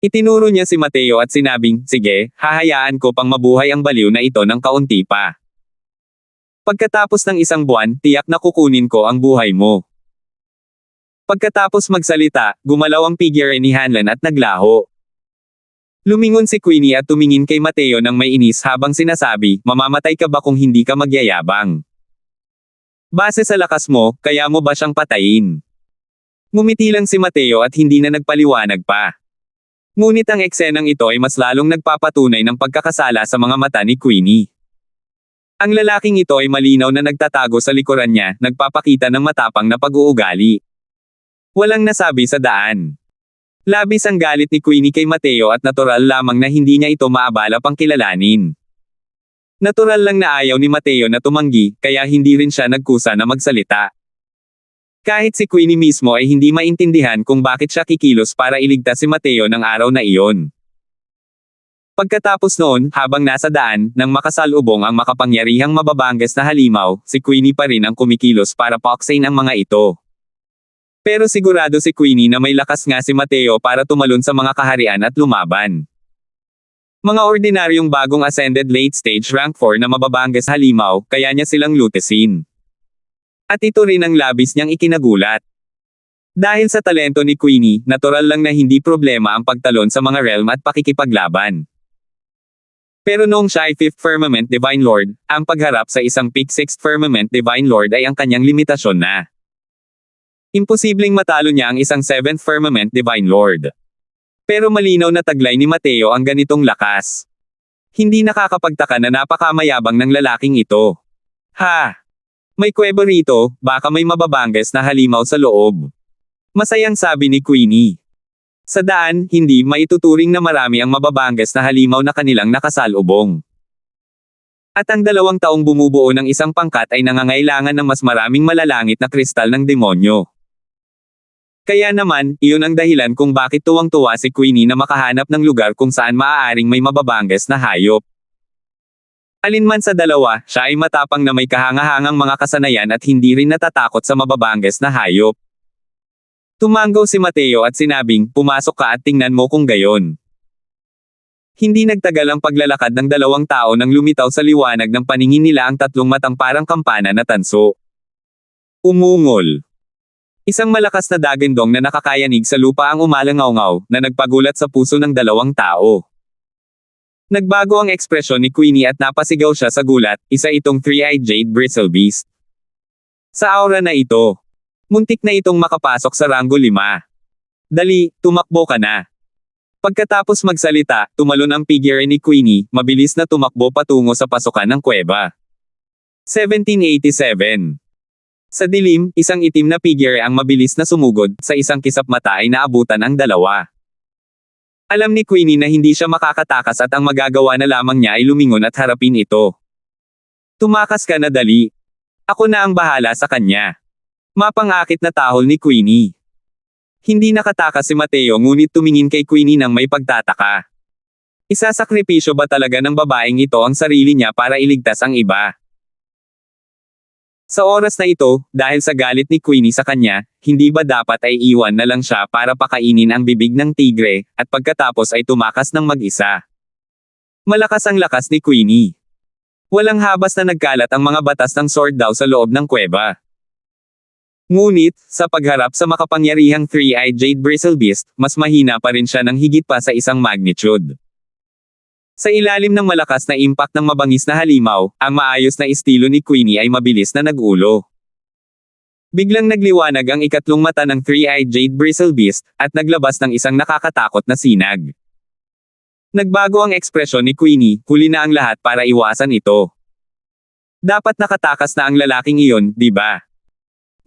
Itinuro niya si Mateo at sinabing, "Sige, hahayaan ko pang mabuhay ang baliw na ito ng kaunti pa. Pagkatapos ng isang buwan, tiyak na kukunin ko ang buhay mo." Pagkatapos magsalita, gumalaw ang figure ni Hanlan at naglaho. Lumingon si Queenie at tumingin kay Mateo nang may inis habang sinasabi, "Mamamatay ka ba kung hindi ka magyayabang? Base sa lakas mo, kaya mo ba siyang patayin?" Ngumiti lang si Mateo at hindi na nagpaliwanag pa. Ngunit ang eksenang ito ay mas lalong nagpapatunay ng pagkakasala sa mga mata ni Queenie. Ang lalaking ito ay malinaw na nagtatago sa likuran niya, nagpapakita ng matapang na pag-uugali. Walang nasabi sa daan. Labis ang galit ni Queenie kay Mateo at natural lamang na hindi niya ito maabala pang kilalanin. Natural lang na ayaw ni Mateo na tumanggi, kaya hindi rin siya nagkusa na magsalita. Kahit si Queenie mismo ay hindi maintindihan kung bakit siya kikilos para iligtas si Mateo ng araw na iyon. Pagkatapos noon, habang nasa daan, nang makasalubong ang makapangyarihang mababanggas na halimaw, si Queenie pa rin ang kumikilos para paksain ang mga ito. Pero sigurado si Queenie na may lakas nga si Mateo para tumalon sa mga kaharian at lumaban. Mga ordinaryong bagong ascended late stage rank 4 na mababanggas halimaw, kaya niya silang lutesin. At ito rin ang labis niyang ikinagulat. Dahil sa talento ni Queenie, natural lang na hindi problema ang pagtalon sa mga realm at pakikipaglaban. Pero noong siya ay 5th Firmament Divine Lord, ang pagharap sa isang peak 6th Firmament Divine Lord ay ang kanyang limitasyon na. Imposibleng matalo niya ang isang 7th Firmament Divine Lord. Pero malinaw na taglay ni Mateo ang ganitong lakas. Hindi nakakapagtaka na napakamayabang ng lalaking ito. Ha! May kuweba rito, baka may mababanggas na halimaw sa loob. Masayang sabi ni Queenie. Sa daan, hindi maituturing na marami ang mababanggas na halimaw na kanilang nakasalubong. At ang 2 taong bumubuo ng isang pangkat ay nangangailangan ng mas maraming malalangit na kristal ng demonyo. Kaya naman, iyon ang dahilan kung bakit tuwang-tuwa si Queenie na makahanap ng lugar kung saan maaaring may mababanggas na hayop. Alinman sa dalawa, siya ay matapang na may kahangahangang mga kasanayan at hindi rin natatakot sa mababanggas na hayop. Tumanggaw si Mateo at sinabing, "Pumasok ka at tingnan mo kung gayon." Hindi nagtagal ang paglalakad ng 2 tao nang lumitaw sa liwanag ng paningin nila ang 3 matang parang kampana na tanso. Umungol. Isang malakas na dagandong na nakakayanig sa lupa ang umalangaw-ngaw, na nagpagulat sa puso ng 2 tao. Nagbago ang ekspresyon ni Queenie at napasigaw siya sa gulat, isa itong 3-eyed jade bristle beast. Sa aura na ito, muntik na itong makapasok sa ranggo 5. Dali, tumakbo ka na. Pagkatapos magsalita, tumalon ang figure ni Queenie, mabilis na tumakbo patungo sa pasukan ng kuweba. 1787. Sa dilim, isang itim na figure ang mabilis na sumugod, sa isang kisap mata ay naabutan ang 2. Alam ni Queenie na hindi siya makakatakas at ang magagawa na lamang niya ay lumingon at harapin ito. Tumakas ka na dali. Ako na ang bahala sa kanya. Mapangakit na tahol ni Queenie. Hindi nakatakas si Mateo ngunit tumingin kay Queenie nang may pagtataka. Isasakripisyo ba talaga ng babaeng ito ang sarili niya para iligtas ang iba? Sa oras na ito, dahil sa galit ni Queenie sa kanya, hindi ba dapat ay iwan na lang siya para pakainin ang bibig ng tigre, at pagkatapos ay tumakas ng mag-isa? Malakas ang lakas ni Queenie. Walang habas na nagkalat ang mga batas ng sword daw sa loob ng kuweba. Ngunit, sa pagharap sa makapangyarihang Three-Eyed Jade Bristlebeast, mas mahina pa rin siya ng higit pa sa isang magnitude. Sa ilalim ng malakas na impact ng mabangis na halimaw, ang maayos na estilo ni Queenie ay mabilis na nag-ulo. Biglang nagliwanag ang ikatlong mata ng Three-Eyed Jade Bristlebeast, at naglabas ng isang nakakatakot na sinag. Nagbago ang ekspresyon ni Queenie, huli na ang lahat para iwasan ito. Dapat nakatakas na ang lalaking iyon, di ba?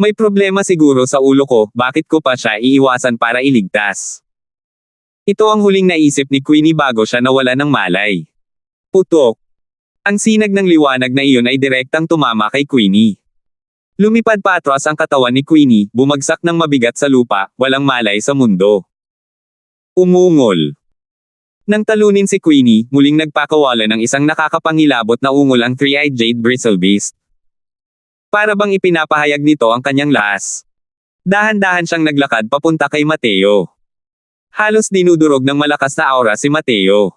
May problema siguro sa ulo ko, bakit ko pa siya iiwasan para iligtas? Ito ang huling naisip ni Queenie bago siya nawala ng malay. Putok. Ang sinag ng liwanag na iyon ay direktang tumama kay Queenie. Lumipad patras ang katawan ni Queenie, bumagsak ng mabigat sa lupa, walang malay sa mundo. Umungol. Nang talunin si Queenie, muling nagpakawala ng isang nakakapangilabot na ungol ang Three-Eyed Jade Bristlebeast. Para bang ipinapahayag nito ang kanyang lakas. Dahan-dahan siyang naglakad papunta kay Mateo. Halos dinudurog ng malakas na aura si Mateo.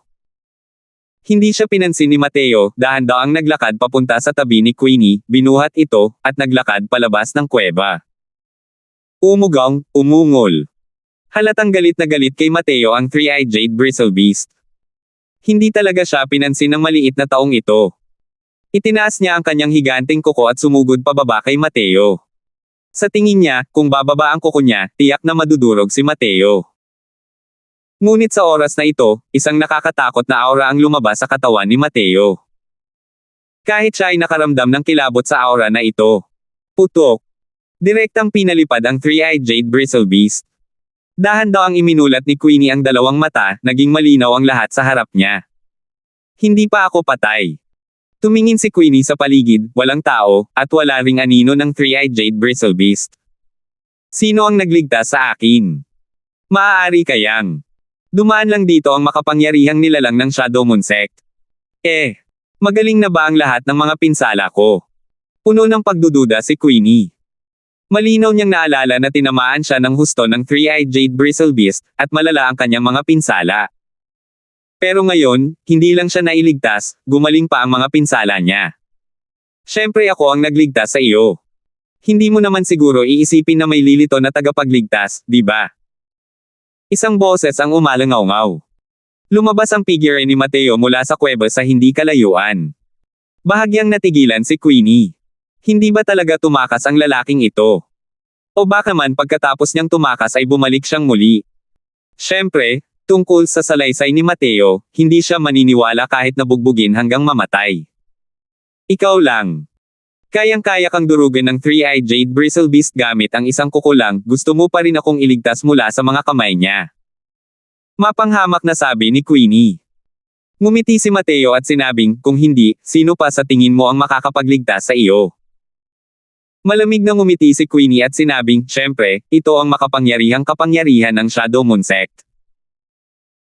Hindi siya pinansin ni Mateo, dahan-daang naglakad papunta sa tabi ni Queenie, binuhat ito, at naglakad palabas ng kuweba. Umugang, umungol. Halatang galit na galit kay Mateo ang Three-Eyed Jade Bristlebeast. Hindi talaga siya pinansin ng maliit na taong ito. Itinaas niya ang kanyang higanting kuko at sumugod pababa kay Mateo. Sa tingin niya, kung bababa ang kuko niya, tiyak na madudurog si Mateo. Ngunit sa oras na ito, isang nakakatakot na aura ang lumabas sa katawan ni Mateo. Kahit siya ay nakaramdam ng kilabot sa aura na ito. Putok. Direktang pinalipad ang Three-Eyed Jade Bristlebeast. Dahan-daang iminulat ni Queenie ang dalawang mata, naging malinaw ang lahat sa harap niya. Hindi pa ako patay. Tumingin si Queenie sa paligid, walang tao, at wala ring anino ng Three-Eyed Jade Bristlebeast. Sino ang nagligtas sa akin? Maaari kayang dumaan lang dito ang makapangyarihang nilalang ng Shadow Moon Sect. Magaling na ba ang lahat ng mga pinsala ko? Puno ng pagdududa si Queenie. Malinaw niyang naalala na tinamaan siya ng husto ng Three-Eyed Jade Bristlebeast, at malala ang kanyang mga pinsala. Pero ngayon, hindi lang siya nailigtas, gumaling pa ang mga pinsala niya. Siyempre ako ang nagligtas sa iyo. Hindi mo naman siguro iisipin na may lilito na tagapagligtas, di ba? Isang boses ang umalangaw-ngaw. Lumabas ang figure ni Mateo mula sa kuweba sa hindi kalayuan. Bahagyang natigilan si Queenie. Hindi ba talaga tumakas ang lalaking ito? O baka man pagkatapos niyang tumakas ay bumalik siyang muli? Siyempre, tungkol sa salaysay ni Mateo, hindi siya maniniwala kahit nabugbugin hanggang mamatay. Ikaw lang. Kayang-kaya kang durugan ng Three-Eyed Jade Bristlebeast gamit ang isang kuko lang, gusto mo pa rin akong iligtas mula sa mga kamay niya. Mapanghamak na sabi ni Queenie. Ngumiti si Mateo at sinabing, kung hindi, sino pa sa tingin mo ang makakapagligtas sa iyo? Malamig na ngumiti si Queenie at sinabing, syempre, ito ang makapangyarihang kapangyarihan ng Shadow Moon Sect.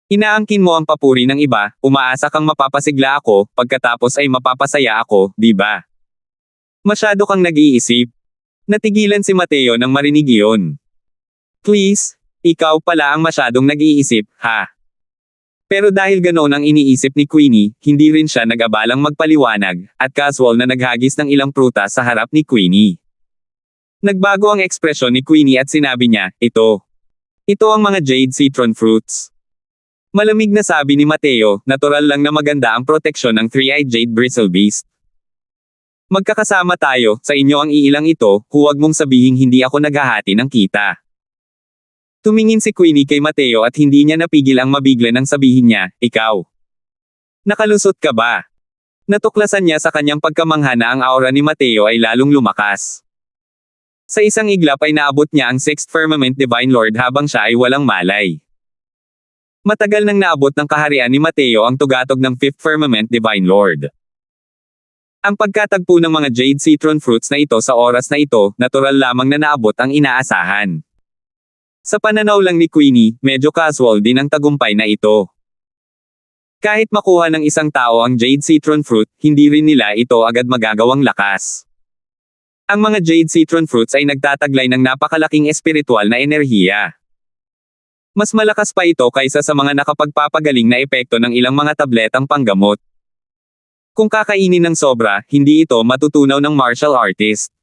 Inaangkin mo ang papuri ng iba, umaasa kang mapapasigla ako, pagkatapos ay mapapasaya ako, di ba? Masyado kang nag-iisip. Natigilan si Mateo nang marinig iyon. Please, ikaw pala ang masyadong nag-iisip, ha? Pero dahil ganoon ang iniisip ni Queenie, hindi rin siya nag-abalang magpaliwanag, at casual na naghagis ng ilang prutas sa harap ni Queenie. Nagbago ang ekspresyon ni Queenie at sinabi niya, ito. Ito ang mga jade citron fruits. Malamig na sabi ni Mateo, natural lang na maganda ang proteksyon ng Three-Eyed Jade Bristlebeast. Magkakasama tayo, sa inyo ang iilang ito, huwag mong sabihing hindi ako naghahati ng kita. Tumingin si Queenie kay Mateo at hindi niya napigil ang mabigla nang sabihin niya, ikaw. Nakalusot ka ba? Natuklasan niya sa kanyang pagkamangha na ang aura ni Mateo ay lalong lumakas. Sa isang iglap ay naabot niya ang Sixth Firmament Divine Lord habang siya ay walang malay. Matagal nang naabot ng kaharian ni Mateo ang tugatog ng Fifth Firmament Divine Lord. Ang pagkatagpo ng mga jade citron fruits na ito sa oras na ito, natural lamang na naabot ang inaasahan. Sa pananaw lang ni Queenie, medyo casual din ang tagumpay na ito. Kahit makuha ng isang tao ang jade citron fruit, hindi rin nila ito agad magagawang lakas. Ang mga jade citron fruits ay nagtataglay ng napakalaking espiritual na enerhiya. Mas malakas pa ito kaysa sa mga nakapagpapagaling na epekto ng ilang mga tabletang panggamot. Kung kakainin ng sobra, hindi ito matutunaw ng martial artist.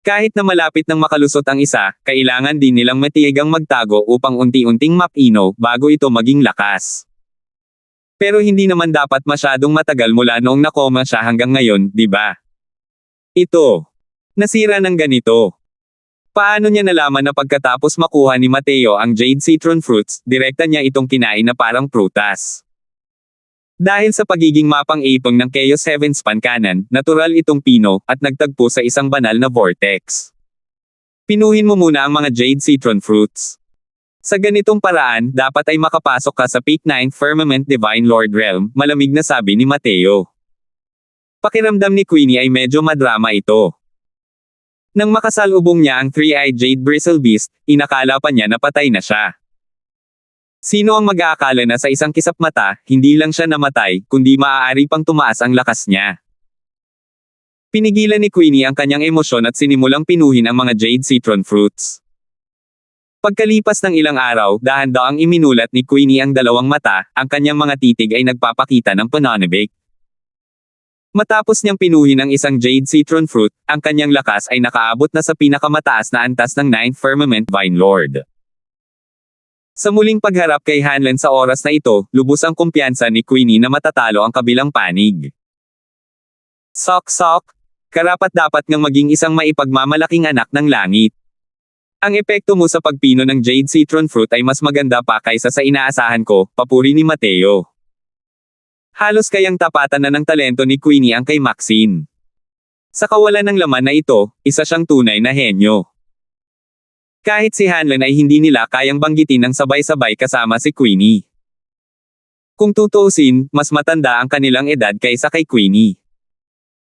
Kahit na malapit nang makalusot ang isa, kailangan din nilang matiyagang magtago upang unti-unting mapino bago ito maging lakas. Pero hindi naman dapat masyadong matagal mula noong nakoma siya hanggang ngayon, di ba? Ito. Nasira ng ganito. Paano niya nalaman na pagkatapos makuha ni Mateo ang jade citron fruits, direkta niya itong kinain na parang prutas? Dahil sa pagiging mapang-ipong ng Chaos Heaven Span Cannon, natural itong pino, at nagtagpo sa isang banal na vortex. Pinuhin mo muna ang mga jade citron fruits. Sa ganitong paraan, dapat ay makapasok ka sa Peak 9 Firmament Divine Lord Realm, malamig na sabi ni Mateo. Pakiramdam ni Queenie ay medyo madrama ito. Nang makasalubong niya ang Three-Eyed Jade Bristle Beast, inakala pa niya na patay na siya. Sino ang mag-aakala na sa isang kisap mata, hindi lang siya namatay, kundi maaari pang tumaas ang lakas niya. Pinigilan ni Queenie ang kanyang emosyon at sinimulang pinuhin ang mga jade citron fruits. Pagkalipas ng ilang araw, dahan-daang iminulat ni Queenie ang dalawang mata, ang kanyang mga titig ay nagpapakita ng pananabik. Matapos niyang pinuhin ang isang jade citron fruit, ang kanyang lakas ay nakaabot na sa pinakamataas na antas ng 9th Firmament Divine Lord. Sa muling pagharap kay Hanlon sa oras na ito, lubos ang kumpiyansa ni Queenie na matatalo ang kabilang panig. Sok-sok, karapat-dapat ngang maging isang maipagmamalaking anak ng langit. Ang epekto mo sa pagpino ng jade citron fruit ay mas maganda pa kaysa sa inaasahan ko, papuri ni Mateo. Halos kayang tapatan na ng talento ni Queenie ang kay Maxine. Sa kawalan ng laman na ito, isa siyang tunay na henyo. Kahit si Hanlon ay hindi nila kayang banggitin ng sabay-sabay kasama si Queenie. Kung tutuusin, mas matanda ang kanilang edad kaysa kay Queenie.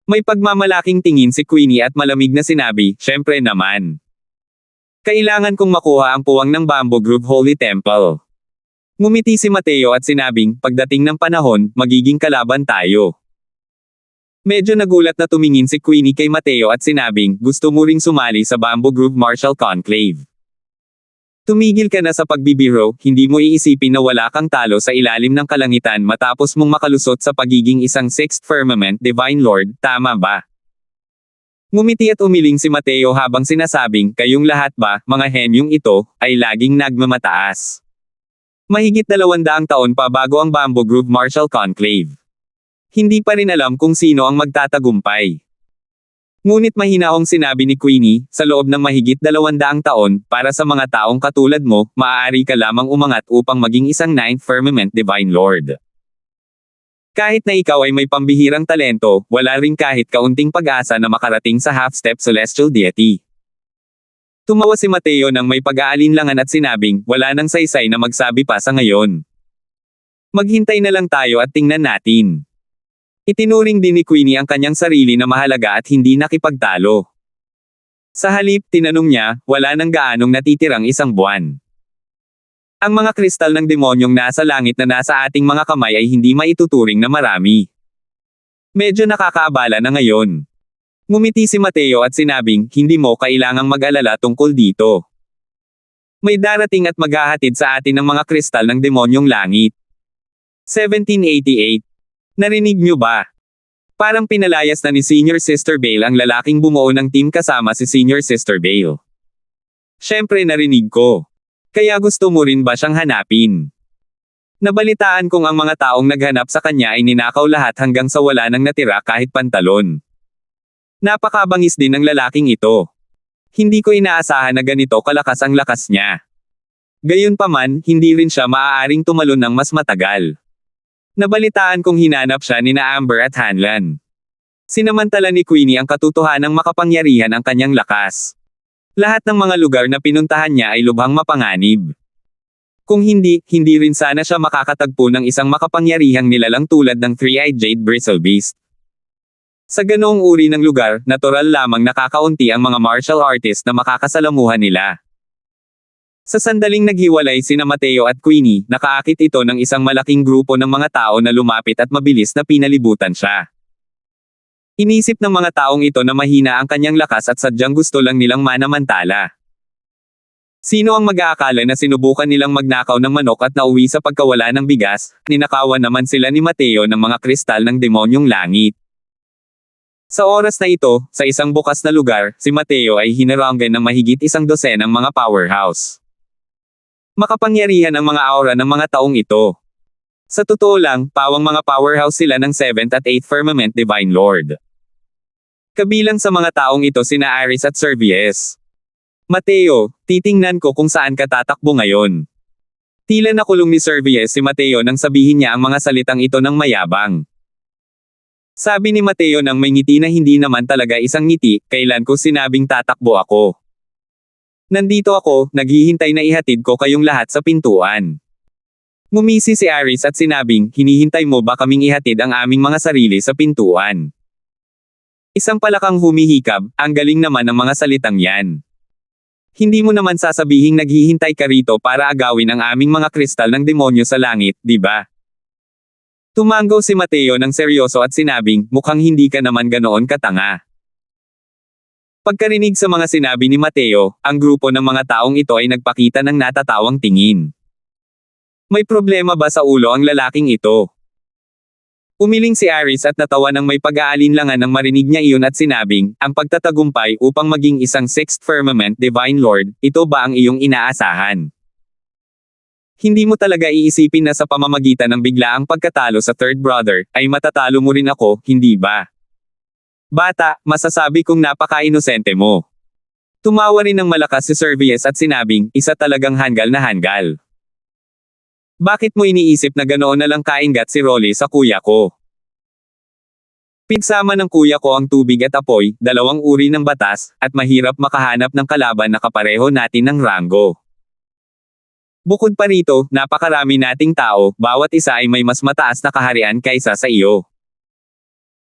May pagmamalaking tingin si Queenie at malamig na sinabi, syempre naman. Kailangan kong makuha ang puwang ng Bamboo Grove Holy Temple. Ngumiti si Mateo at sinabing, pagdating ng panahon, magiging kalaban tayo. Medyo nagulat na tumingin si Queenie kay Mateo at sinabing, gusto mo ring sumali sa Bamboo Grove Martial Conclave. Tumigil ka na sa pagbibiro, hindi mo iisipin na wala kang talo sa ilalim ng kalangitan matapos mong makalusot sa pagiging isang 6th Firmament Divine Lord, tama ba? Ngumiti at umiling si Mateo habang sinasabing, kayong lahat ba, mga henyong ito, ay laging nagmamataas. Mahigit 200 taon pa bago ang Bamboo Grove Martial Conclave. Hindi pa rin alam kung sino ang magtatagumpay. Ngunit mahinahong sinabi ni Queenie, sa loob ng mahigit 200 taon, para sa mga taong katulad mo, maaari ka lamang umangat upang maging isang 9th Firmament Divine Lord. Kahit na ikaw ay may pambihirang talento, wala ring kahit kaunting pag-asa na makarating sa half-step celestial deity. Tumawa si Mateo nang may pag-aalinlangan at sinabing, wala nang saysay na magsabi pa sa ngayon. Maghintay na lang tayo at tingnan natin. Itinuring din ni Queenie ang kanyang sarili na mahalaga at hindi nakipagtalo. Sa halip, tinanong niya, wala nang gaanong natitirang isang buwan. Ang mga kristal ng demonyong nasa langit na nasa ating mga kamay ay hindi maituturing na marami. Medyo nakakaabala na ngayon. Ngumiti si Mateo at sinabing, hindi mo kailangang mag-alala tungkol dito. May darating at maghahatid sa atin ng mga kristal ng demonyong langit. 1788. Narinig niyo ba? Parang pinalayas na ni Senior Sister Bale ang lalaking bumuo ng team kasama si Senior Sister Bale. Siyempre narinig ko. Kaya gusto mo rin ba siyang hanapin? Nabalitaan kong ang mga taong naghanap sa kanya ay ninakaw lahat hanggang sa wala nang natira kahit pantalon. Napakabangis din ng lalaking ito. Hindi ko inaasahan na ganito kalakas ang lakas niya. Gayunpaman, hindi rin siya maaaring tumalon ng mas matagal. Nabalitaan kong hinanap siya ni na Amber at Hanlon. Sinamantala ni Queenie ang katotohanang makapangyarihan ang kanyang lakas. Lahat ng mga lugar na pinuntahan niya ay lubhang mapanganib. Kung hindi, hindi rin sana siya makakatagpo ng isang makapangyarihang nilalang tulad ng Three-Eyed Jade Bristlebeast. Sa ganoong uri ng lugar, natural lamang nakakaunti ang mga martial artist na makakasalamuhan nila. Sa sandaling naghiwalay sina Mateo at Queenie, nakaakit ito ng isang malaking grupo ng mga tao na lumapit at mabilis na pinalibutan siya. Inisip ng mga taong ito na mahina ang kanyang lakas at sadyang gusto lang nilang manamantala. Sino ang mag-aakala na sinubukan nilang magnakaw ng manok at nauwi sa pagkawala ng bigas, ninakawan naman sila ni Mateo ng mga kristal ng demonyong langit. Sa oras na ito, sa isang bukas na lugar, si Mateo ay hinarangan ng mahigit 12 mga powerhouse. Makapangyarihan ang mga aura ng mga taong ito. Sa totoo lang, pawang mga powerhouse sila ng 7th at 8th Firmament Divine Lord. Kabilang sa mga taong ito sina Aris at Servius. Mateo, titingnan ko kung saan ka tatakbo ngayon. Tila nakulong ni Servius si Mateo nang sabihin niya ang mga salitang ito ng mayabang. Sabi ni Mateo nang may ngiti na hindi naman talaga isang ngiti, kailan ko sinabing tatakbo ako. Nandito ako, naghihintay na ihatid ko kayong lahat sa pintuan. Ngumisi si Aris at sinabing, hinihintay mo ba kaming ihatid ang aming mga sarili sa pintuan? Isang palakang humihikab, ang galing naman ng mga salitang yan. Hindi mo naman sasabihing naghihintay ka rito para agawin ang aming mga kristal ng demonyo sa langit, di ba? Tumango si Mateo ng seryoso at sinabing, mukhang hindi ka naman ganoon katanga. Pagkarinig sa mga sinabi ni Mateo, ang grupo ng mga taong ito ay nagpakita ng natatawang tingin. May problema ba sa ulo ang lalaking ito? Umiling si Aris at natawa ng may pag-aalinlangan nang marinig niya iyon at sinabing, ang pagtatagumpay upang maging isang 6th Firmament Divine Lord, ito ba ang iyong inaasahan? Hindi mo talaga iisipin na sa pamamagitan ng biglaang pagkatalo sa third brother, ay matatalo mo rin ako, hindi ba? Bata, masasabi kong napaka-inosente mo. Tumawa rin ng malakas si Servius at sinabing, isa talagang hanggal na hanggal. Bakit mo iniisip na ganoon na lang kaingat si Rolly sa kuya ko? Pigsama ng kuya ko ang tubig at apoy, dalawang uri ng batas, at mahirap makahanap ng kalaban na kapareho natin ng ranggo. Bukod pa rito, napakarami nating tao, bawat isa ay may mas mataas na kaharian kaysa sa iyo.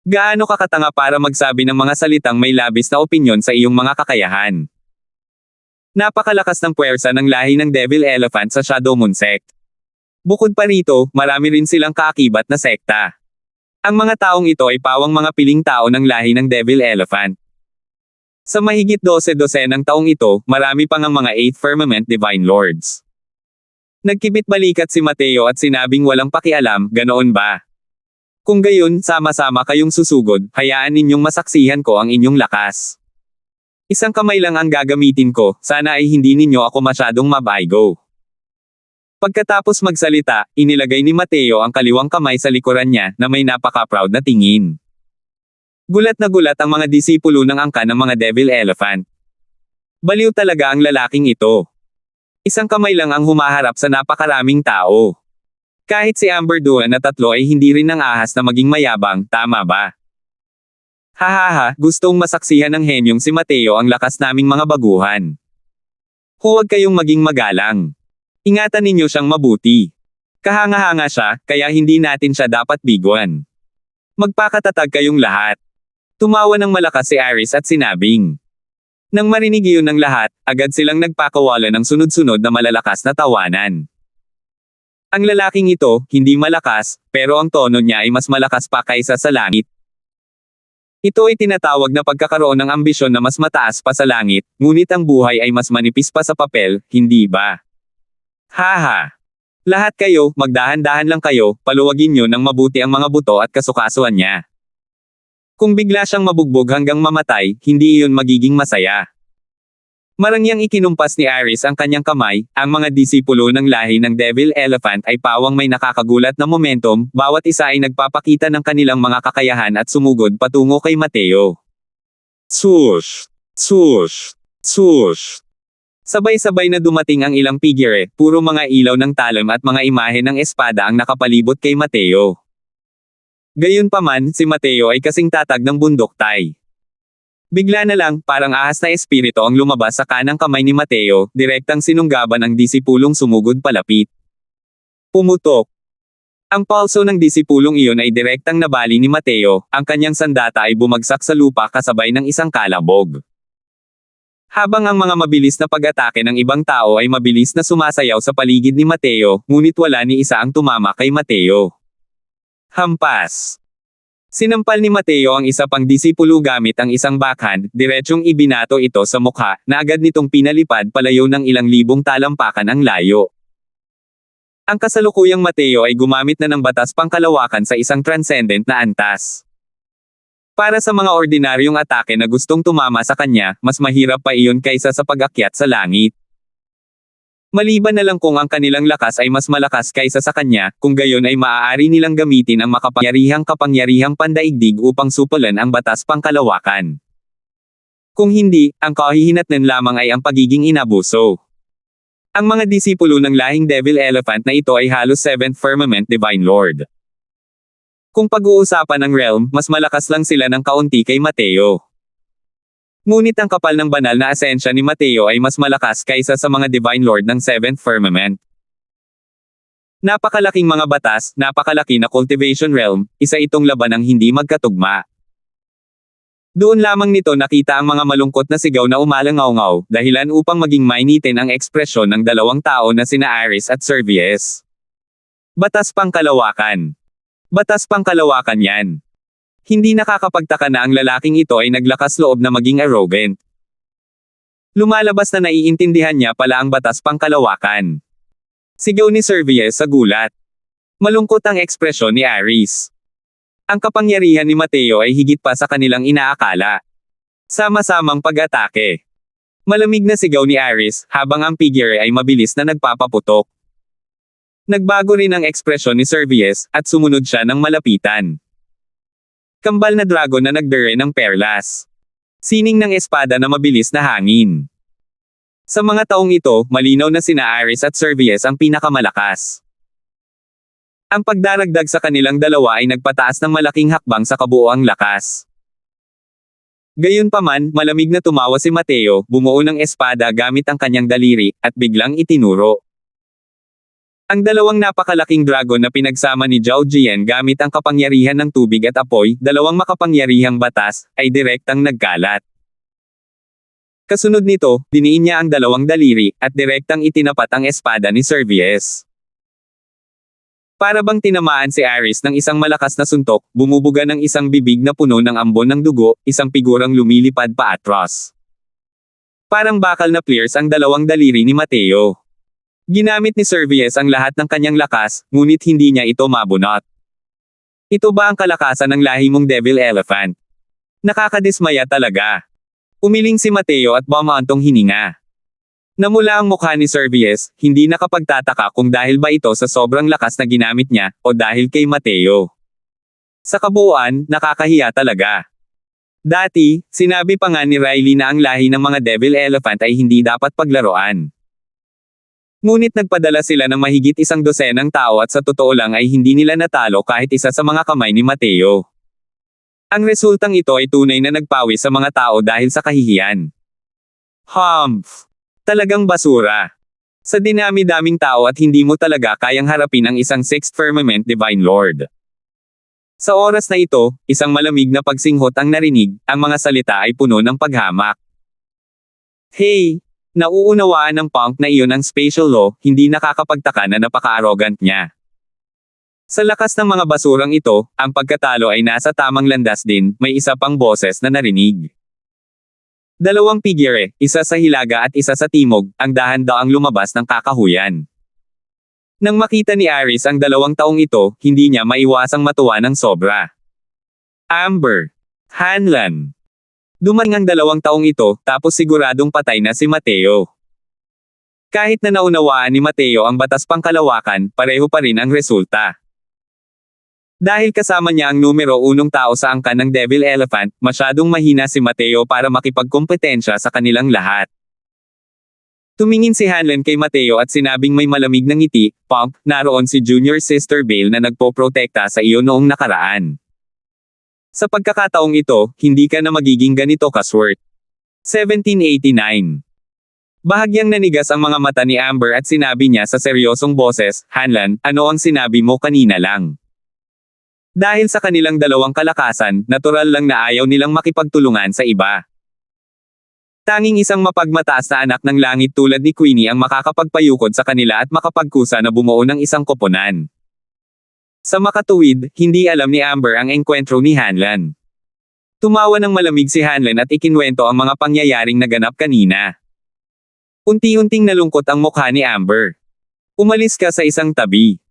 Gaano ka katanga para magsabi ng mga salitang may labis na opinyon sa iyong mga kakayahan? Napakalakas ng puwersa ng lahi ng Devil Elephant sa Shadow Moon Sect. Bukod pa rito, marami rin silang kaakibat na sekta. Ang mga taong ito ay pawang mga piling tao ng lahi ng Devil Elephant. Sa mahigit 12 ng taong ito, marami pang ang mga 8th Firmament Divine Lords. Nagkibit balikat si Mateo at sinabing walang pakialam, ganoon ba? Kung gayon, sama-sama kayong susugod, hayaan ninyong masaksihan ko ang inyong lakas. Isang kamay lang ang gagamitin ko, sana ay hindi ninyo ako masyadong mabaygo. Pagkatapos magsalita, inilagay ni Mateo ang kaliwang kamay sa likuran niya na may napaka-proud na tingin. Gulat na gulat ang mga disipulo ng angkan ng mga Devil Elephant. Baliw talaga ang lalaking ito. Isang kamay lang ang humaharap sa napakaraming tao. Kahit si Amber Duan na tatlo ay hindi rin nang ahas na maging mayabang, tama ba? Hahaha, gustong masaksihan ng henyong si Mateo ang lakas naming mga baguhan. Huwag kayong maging magalang. Ingatan ninyo siyang mabuti. Kahanga-hanga siya, kaya hindi natin siya dapat biguan. Magpakatatag kayong lahat. Tumawa ng malakas si Aris at sinabing. Nang marinig iyon ng lahat, agad silang nagpakawala ng sunod-sunod na malalakas na tawanan. Ang lalaking ito, hindi malakas, pero ang tono niya ay mas malakas pa kaysa sa langit. Ito ay tinatawag na pagkakaroon ng ambisyon na mas mataas pa sa langit, ngunit ang buhay ay mas manipis pa sa papel, hindi ba? Haha. Lahat kayo, magdahan-dahan lang kayo, paluwagin nyo ng mabuti ang mga buto at kasukasuan niya. Kung bigla siyang mabugbog hanggang mamatay, hindi iyon magiging masaya. Marangyang ikinumpas ni Aris ang kanyang kamay, ang mga disipulo ng lahi ng Devil Elephant ay pawang may nakakagulat na momentum, bawat isa ay nagpapakita ng kanilang mga kakayahan at sumugod patungo kay Mateo. Swoosh! Swoosh! Swoosh! Sabay-sabay na dumating ang ilang figure, puro mga ilaw ng talon at mga imahe ng espada ang nakapalibot kay Mateo. Gayunpaman, si Mateo ay kasing tatag ng bundok tay. Bigla na lang, parang ahas na espiritu ang lumabas sa kanang kamay ni Mateo, direktang sinunggaban ang disipulong sumugod palapit. Pumutok. Ang palso ng disipulong iyon ay direktang nabali ni Mateo, ang kanyang sandata ay bumagsak sa lupa kasabay ng isang kalabog. Habang ang mga mabilis na pag-atake ng ibang tao ay mabilis na sumasayaw sa paligid ni Mateo, ngunit wala ni isa ang tumama kay Mateo. Hampas. Sinampal ni Mateo ang isa pang disipulo gamit ang isang backhand, diretsyong ibinato ito sa mukha, na agad nitong pinalipad palayo ng ilang libong talampakan ang layo. Ang kasalukuyang Mateo ay gumamit na ng batas pangkalawakan sa isang transcendent na antas. Para sa mga ordinaryong atake na gustong tumama sa kanya, mas mahirap pa iyon kaysa sa pag-akyat sa langit. Maliban na lang kung ang kanilang lakas ay mas malakas kaysa sa kanya, kung gayon ay maaari nilang gamitin ang kapangyarihang pandaigdig upang supulan ang batas pangkalawakan. Kung hindi, ang kahihinatnan lamang ay ang pagiging inabuso. Ang mga disipulo ng lahing Devil Elephant na ito ay halos 7th Firmament Divine Lord. Kung pag-uusapan ng realm, mas malakas lang sila ng kaunti kay Mateo. Ngunit ang kapal ng banal na asensya ni Mateo ay mas malakas kaysa sa mga Divine Lord ng 7th Firmament. Napakalaking mga batas, napakalaki na cultivation realm, isa itong labanang hindi magkatugma. Doon lamang nito nakita ang mga malungkot na sigaw na umalangaw-ngaw, dahilan upang maging mainitin ang ekspresyon ng dalawang tao na sina Aris at Servius. Batas pangkalawakan. Batas pangkalawakan yan. Hindi nakakapagtaka na ang lalaking ito ay naglakas loob na maging arrogant. Lumalabas na naiintindihan niya pala ang batas pangkalawakan. Sigaw ni Servius sa gulat. Malungkot ang ekspresyon ni Aris. Ang kapangyarihan ni Mateo ay higit pa sa kanilang inaakala. Sama-samang pag-atake. Malamig na sigaw ni Aris, habang ang figure ay mabilis na nagpapaputok. Nagbago rin ang ekspresyon ni Servius, at sumunod siya ng malapitan. Kambal na dragon na nagdere ng perlas. Sining ng espada na mabilis na hangin. Sa mga taong ito, malinaw na sina Aris at Servius ang pinakamalakas. Ang pagdaragdag sa kanilang dalawa ay nagpataas ng malaking hakbang sa kabuoang lakas. Gayunpaman, malamig na tumawa si Mateo, bumuo ng espada gamit ang kanyang daliri, at biglang itinuro. Ang dalawang napakalaking dragon na pinagsama ni Zhao Jian gamit ang kapangyarihan ng tubig at apoy, dalawang makapangyarihang batas, ay direktang nagkalat. Kasunod nito, diniin niya ang dalawang daliri, at direktang itinapat ang espada ni Servius. Para bang tinamaan si Aris ng isang malakas na suntok, bumubuga ng isang bibig na puno ng ambon ng dugo, isang figurang lumilipad paatras. Parang bakal na pliers ang dalawang daliri ni Mateo. Ginamit ni Servius ang lahat ng kanyang lakas, ngunit hindi niya ito mabunot. Ito ba ang kalakasan ng lahi mong Devil Elephant? Nakakadismaya talaga. Umiling si Mateo at bumaantong hininga. Namula ang mukha ni Servius, hindi nakapagtataka kung dahil ba ito sa sobrang lakas na ginamit niya, o dahil kay Mateo. Sa kabuuan, nakakahiya talaga. Dati, sinabi pa nga ni Riley na ang lahi ng mga Devil Elephant ay hindi dapat paglaruan. Ngunit nagpadala sila ng mahigit 100 tao at sa totoo lang ay hindi nila natalo kahit isa sa mga kamay ni Mateo. Ang resultang ito ay tunay na nagpawi sa mga tao dahil sa kahihiyan. Humph! Talagang basura. Sa dinami-daming tao at hindi mo talaga kayang harapin ang isang 6th Firmament Divine Lord. Sa oras na ito, isang malamig na pagsinghot ang narinig, ang mga salita ay puno ng paghamak. Hey! Nauunawaan ng punk na iyon ang spatial law, hindi nakakapagtaka na napaka-arrogant niya. Sa lakas ng mga basurang ito, ang pagkatalo ay nasa tamang landas din, may isa pang boses na narinig. Dalawang figure, isa sa hilaga at isa sa timog, ang dahan-daang lumabas ng kakahuyan. Nang makita ni Aris ang dalawang taong ito, hindi niya maiwasang matuwa ng sobra. Amber. Hanlan. Dumating ang dalawang taong ito, tapos siguradong patay na si Mateo. Kahit na naunawaan ni Mateo ang batas pangkalawakan, pareho pa rin ang resulta. Dahil kasama niya ang numero 1 tao sa angkan ng Devil Elephant, masyadong mahina si Mateo para makipagkompetensya sa kanilang lahat. Tumingin si Hanlan kay Mateo at sinabing may malamig na ngiti, "Punk, naroon si Junior Sister Bale na nagpoprotekta sa iyo noong nakaraan." Sa pagkakataong ito, hindi ka na magiging ganito kaswert. 1789. Bahagyang nanigas ang mga mata ni Amber at sinabi niya sa seryosong boses, Hanlan, ano ang sinabi mo kanina lang? Dahil sa kanilang dalawang kalakasan, natural lang na ayaw nilang makipagtulungan sa iba. Tanging isang mapagmataas na anak ng langit tulad ni Queenie ang makakapagpayukod sa kanila at makapagkusa na bumuo ng isang koponan. Sa makatuwid, hindi alam ni Amber ang engkwentro ni Hanlan. Tumawa ng malamig si Hanlan at ikinwento ang mga pangyayaring naganap kanina. Unti-unting nalungkot ang mukha ni Amber. Umalis ka sa isang tabi.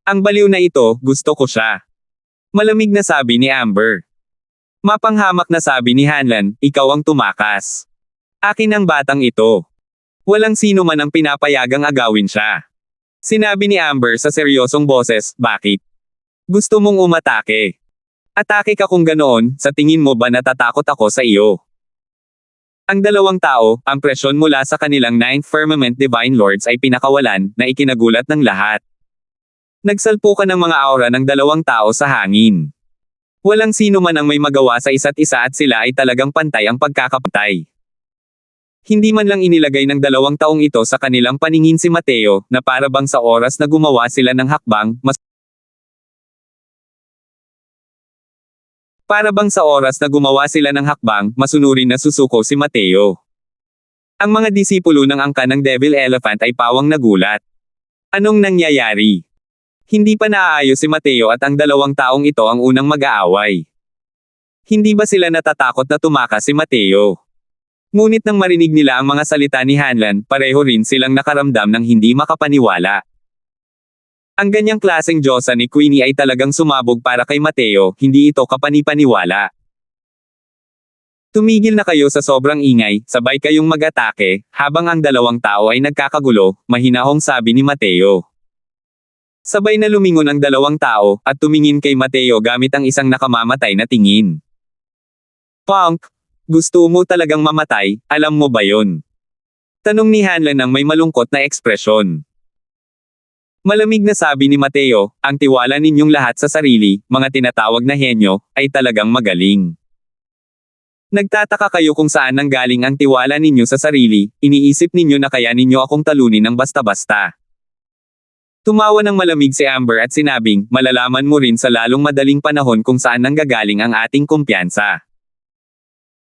Ang baliw na ito, gusto ko siya. Malamig na sabi ni Amber. Mapanghamak na sabi ni Hanlan, ikaw ang tumakas. Akin ang batang ito. Walang sino man ang pinapayagang agawin siya. Sinabi ni Amber sa seryosong boses, bakit? Gusto mong umatake? Atake ka kung ganoon, sa tingin mo ba natatakot ako sa iyo? Ang dalawang tao, ang presyon mula sa kanilang Ninth Firmament Divine Lords ay pinakawalan, na ikinagulat ng lahat. Nagsalpukan ng mga aura ng dalawang tao sa hangin. Walang sino man ang may magawa sa isa't isa at sila ay talagang pantay ang pagkakapatay. Hindi man lang inilagay ng dalawang taong ito sa kanilang paningin si Mateo, na para bang sa oras na gumawa sila ng hakbang, masunurin na susuko si Mateo. Ang mga disipulo ng angka ng Devil Elephant ay pawang nagulat. Anong nangyayari? Hindi pa naaayos si Mateo at ang dalawang taong ito ang unang mag-aaway. Hindi ba sila natatakot na tumakas si Mateo? Ngunit nang marinig nila ang mga salita ni Hanlan, pareho rin silang nakaramdam ng hindi makapaniwala. Ang ganyang klaseng Diyosa ni Queenie ay talagang sumabog para kay Mateo, hindi ito kapanipaniwala. Tumigil na kayo sa sobrang ingay, sabay kayong mag-atake, habang ang dalawang tao ay nagkakagulo, mahinahong sabi ni Mateo. Sabay na lumingon ang dalawang tao, at tumingin kay Mateo gamit ang isang nakamamatay na tingin. Punk! Gusto mo talagang mamatay, alam mo ba yon? Tanong ni Hanlan ng may malungkot na ekspresyon. Malamig na sabi ni Mateo, ang tiwala ninyong lahat sa sarili, mga tinatawag na henyo, ay talagang magaling. Nagtataka kayo kung saan nanggaling ang tiwala ninyo sa sarili, iniisip ninyo na kaya ninyo akong talunin ng basta-basta. Tumawa ng malamig si Amber at sinabing, malalaman mo rin sa lalong madaling panahon kung saan nanggagaling ang ating kumpiyansa.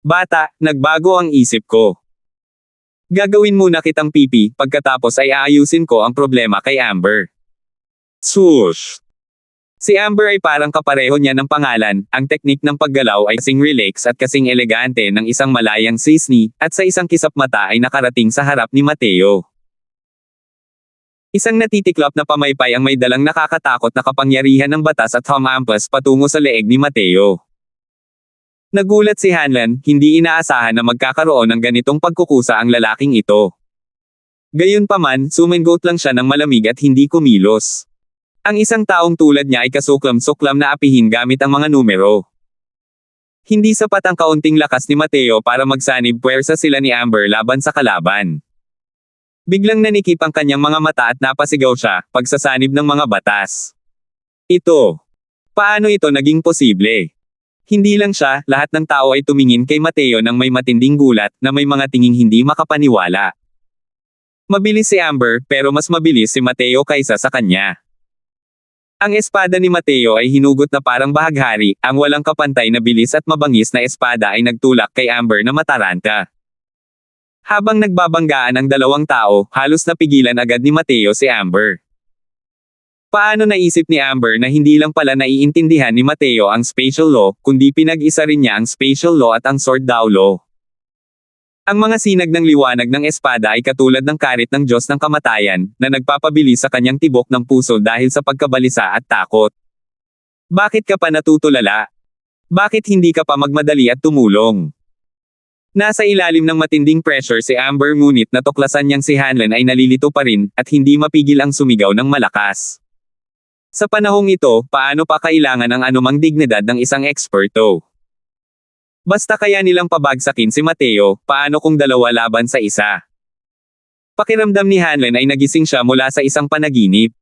Bata, nagbago ang isip ko. Gagawin muna kitang pipi, pagkatapos ay aayusin ko ang problema kay Amber. Swoosh! Si Amber ay parang kapareho niya ng pangalan, ang teknik ng paggalaw ay kasing relax at kasing elegante ng isang malayang sisni, at sa isang kisap mata ay nakarating sa harap ni Mateo. Isang natitiklop na pamaypay ang may dalang nakakatakot na kapangyarihan ng batas at humampas patungo sa leeg ni Mateo. Nagulat si Hanlan, hindi inaasahan na magkakaroon ng ganitong pagkukusa ang lalaking ito. Gayunpaman, sumingot lang siya ng malamig at hindi kumilos. Ang isang taong tulad niya ay kasuklam-suklam na apihin gamit ang mga numero. Hindi sapat ang kaunting lakas ni Mateo para magsanib puwersa sila ni Amber laban sa kalaban. Biglang nanikip ang kanyang mga mata at napasigaw siya, pagsasanib ng mga batas. Ito. Paano ito naging posible? Hindi lang siya, lahat ng tao ay tumingin kay Mateo nang may matinding gulat, na may mga tinging hindi makapaniwala. Mabilis si Amber, pero mas mabilis si Mateo kaysa sa kanya. Ang espada ni Mateo ay hinugot na parang bahaghari, ang walang kapantay na bilis at mabangis na espada ay nagtulak kay Amber na mataranta. Habang nagbabanggaan ang dalawang tao, halos napigilan agad ni Mateo si Amber. Paano naisip ni Amber na hindi lang pala naiintindihan ni Mateo ang spatial law, kundi pinag-isa rin niya ang spatial law at ang sword dao law. Ang mga sinag ng liwanag ng espada ay katulad ng karit ng Diyos ng kamatayan, na nagpapabilis sa kanyang tibok ng puso dahil sa pagkabalisa at takot. Bakit ka pa natutulala? Bakit hindi ka pa magmadali at tumulong? Nasa ilalim ng matinding pressure si Amber ngunit natuklasan niyang si Hanlan ay nalilito pa rin, at hindi mapigil ang sumigaw ng malakas. Sa panahong ito, paano pa kailangan ang anumang dignidad ng isang eksperto? Basta kaya nilang pabagsakin si Mateo, paano kung dalawa laban sa isa? Pakiramdam ni Hanlan ay nagising siya mula sa isang panaginip.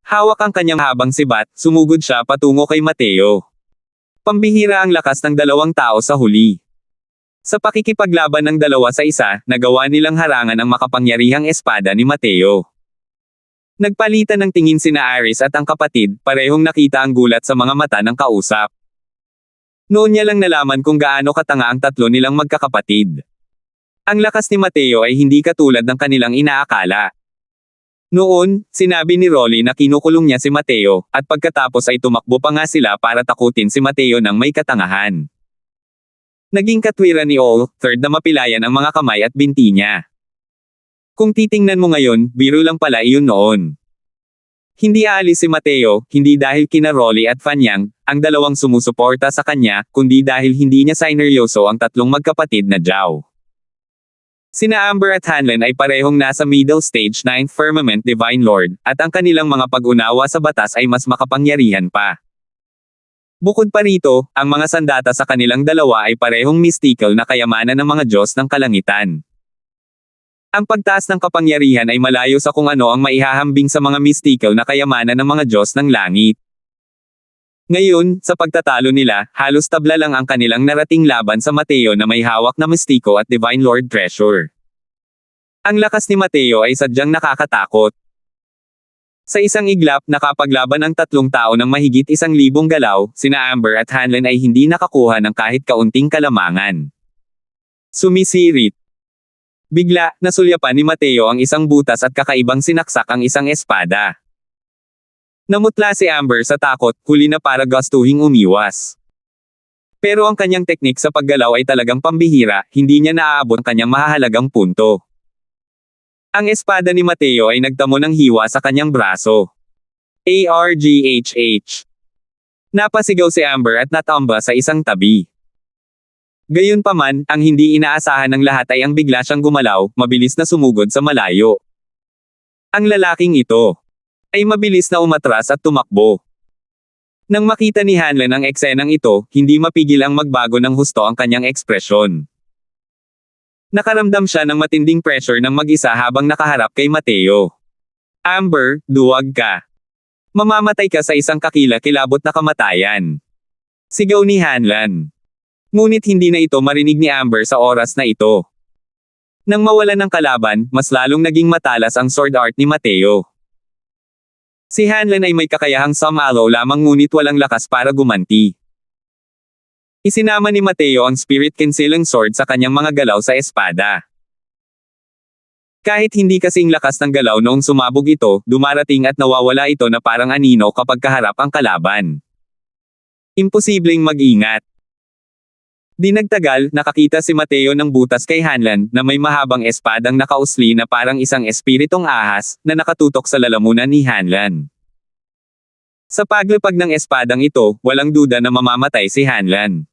Hawak ang kanyang habang sibat, sumugod siya patungo kay Mateo. Pambihira ang lakas ng dalawang tao sa huli. Sa pakikipaglaban ng dalawa sa isa, nagawa nilang harangan ang makapangyarihang espada ni Mateo. Nagpalitan ng tingin sina Aris at ang kapatid, parehong nakita ang gulat sa mga mata ng kausap. Noon niya lang nalaman kung gaano katanga ang tatlo nilang magkakapatid. Ang lakas ni Mateo ay hindi katulad ng kanilang inaakala. Noon, sinabi ni Rolly na kinukulong niya si Mateo, at pagkatapos ay tumakbo pa nga sila para takutin si Mateo ng may katangahan. Naging katwiran ni third na mapilayan ang mga kamay at binti niya. Kung titingnan mo ngayon, biro lang pala iyon noon. Hindi aalis si Mateo, hindi dahil kina Rolly at Fanyang, ang dalawang sumusuporta sa kanya, kundi dahil hindi niya sineryoso ang tatlong magkapatid na Zhao. Sina Amber at Hanlon ay parehong nasa middle stage 9th firmament Divine Lord, at ang kanilang mga pag-unawa sa batas ay mas makapangyarihan pa. Bukod pa rito, ang mga sandata sa kanilang dalawa ay parehong mystical na kayamanan ng mga Diyos ng kalangitan. Ang pagtaas ng kapangyarihan ay malayo sa kung ano ang maihahambing sa mga mystical na kayamanan ng mga Diyos ng langit. Ngayon, sa pagtatalo nila, halos tabla lang ang kanilang narating laban sa Mateo na may hawak na Mystico at Divine Lord Treasure. Ang lakas ni Mateo ay sadyang nakakatakot. Sa isang iglap, nakapaglaban ang tatlong tao ng mahigit 1,000 galaw, sina Amber at Hanlon ay hindi nakakuha ng kahit kaunting kalamangan. Sumisirit. Bigla, nasulyapan ni Mateo ang isang butas at kakaibang sinaksak ang isang espada. Namutla si Amber sa takot, huli na para gustuhing umiwas. Pero ang kanyang teknik sa paggalaw ay talagang pambihira, hindi niya naaabot ang kanyang mahahalagang punto. Ang espada ni Mateo ay nagtamo ng hiwa sa kanyang braso. ARGHH. Napasigaw si Amber at natamba sa isang tabi. Gayunpaman, ang hindi inaasahan ng lahat ay ang bigla siyang gumalaw, mabilis na sumugod sa malayo. Ang lalaking ito ay mabilis na umatras at tumakbo. Nang makita ni Hanlon ang eksenang ito, hindi mapigil ang magbago ng husto ang kanyang ekspresyon. Nakaramdam siya ng matinding pressure ng mag-isa habang nakaharap kay Mateo. Amber, duwag ka. Mamamatay ka sa isang kakila-kilabot na kamatayan. Sigaw ni Hanlon. Ngunit hindi na ito marinig ni Amber sa oras na ito. Nang mawalan ng kalaban, mas lalong naging matalas ang sword art ni Mateo. Si Hanlon ay may kakayahang sumalaw lamang ngunit walang lakas para gumanti. Isinama ni Mateo ang Spirit Concealing Sword sa kanyang mga galaw sa espada. Kahit hindi kasing lakas ng galaw noong sumabog ito, dumarating at nawawala ito na parang anino kapag kaharap ang kalaban. Imposibleng mag-ingat. Di nagtagal, nakakita si Mateo ng butas kay Hanlon na may mahabang espadang nakausli na parang isang espiritong ahas na nakatutok sa lalamunan ni Hanlon. Sa paglapag ng espadang ito, walang duda na mamamatay si Hanlon.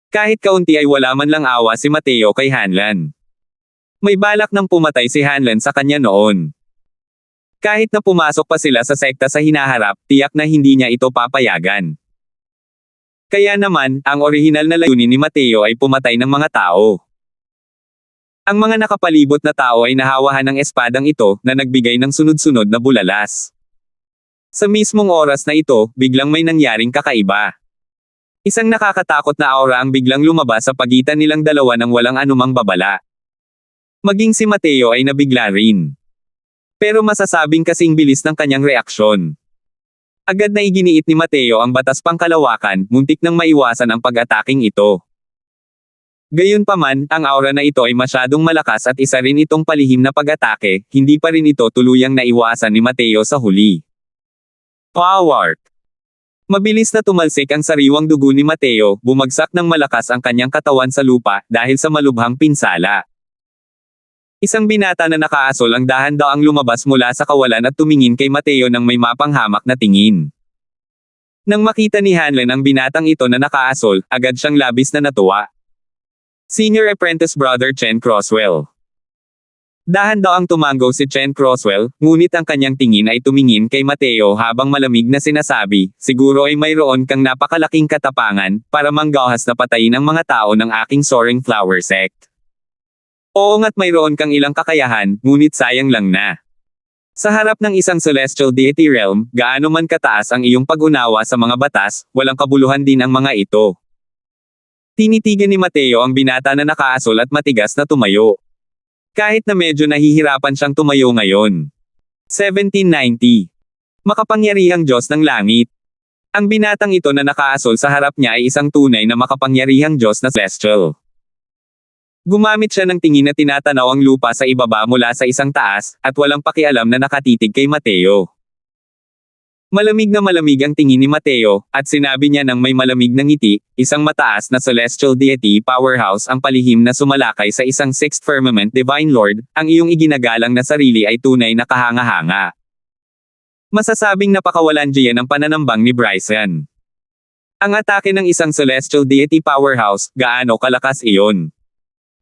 Kahit kaunti ay wala man lang awa si Mateo kay Hanlon. May balak nang pumatay si Hanlon sa kanya noon. Kahit na pumasok pa sila sa sekta sa hinaharap, tiyak na hindi niya ito papayagan. Kaya naman, ang orihinal na layunin ni Mateo ay pumatay ng mga tao. Ang mga nakapalibot na tao ay nahawahan ng espadang ito na nagbigay ng sunod-sunod na bulalas. Sa mismong oras na ito, biglang may nangyaring kakaiba. Isang nakakatakot na aura ang biglang lumabas sa pagitan nilang dalawa nang walang anumang babala. Maging si Mateo ay nabigla rin. Pero masasabing kasing bilis ng kanyang reaksyon. Agad na iginiit ni Mateo ang batas pangkalawakan, muntik nang maiwasan ang pag-ataking ito. Gayunpaman, ang aura na ito ay masyadong malakas at isa rin itong palihim na pag-atake, hindi pa rin ito tuluyang naiwasan ni Mateo sa huli. Power! Mabilis na tumalsik ang sariwang dugo ni Mateo, bumagsak ng malakas ang kanyang katawan sa lupa dahil sa malubhang pinsala. Isang binata na nakaasol ang dahan-daang lumabas mula sa kawalan at tumingin kay Mateo ng may mapanghamak na tingin. Nang makita ni Hanlon ang binatang ito na nakaasol, agad siyang labis na natuwa. Senior Apprentice Brother Chen Croswell. Dahan-daang tumango si Chen Croswell, ngunit ang kanyang tingin ay tumingin kay Mateo habang malamig na sinasabi, siguro ay mayroon kang napakalaking katapangan, para manggahas na patayin ang mga tao ng aking soaring flower sect. Oo nga't mayroon kang ilang kakayahan, ngunit sayang lang na. Sa harap ng isang celestial deity realm, gaano man kataas ang iyong pag-unawa sa mga batas, walang kabuluhan din ang mga ito. Tinitigan ni Mateo ang binata na nakaasol at matigas na tumayo. Kahit na medyo nahihirapan siyang tumayo ngayon. 1790. Makapangyarihang Diyos ng Langit. Ang binatang ito na nakaasol sa harap niya ay isang tunay na makapangyarihang Diyos na celestial. Gumamit siya ng tingin na tinatanaw ang lupa sa ibaba mula sa isang taas, at walang pakialam na nakatitig kay Mateo. Malamig na malamig ang tingin ni Mateo, at sinabi niya ng may malamig na ngiti, isang mataas na celestial deity powerhouse ang palihim na sumalakay sa isang sixth firmament divine lord, ang iyong iginagalang na sarili ay tunay na kahanga-hanga. Masasabing napakawalan diyan ang pananambang ni Bryson. Ang atake ng isang celestial deity powerhouse, gaano kalakas iyon?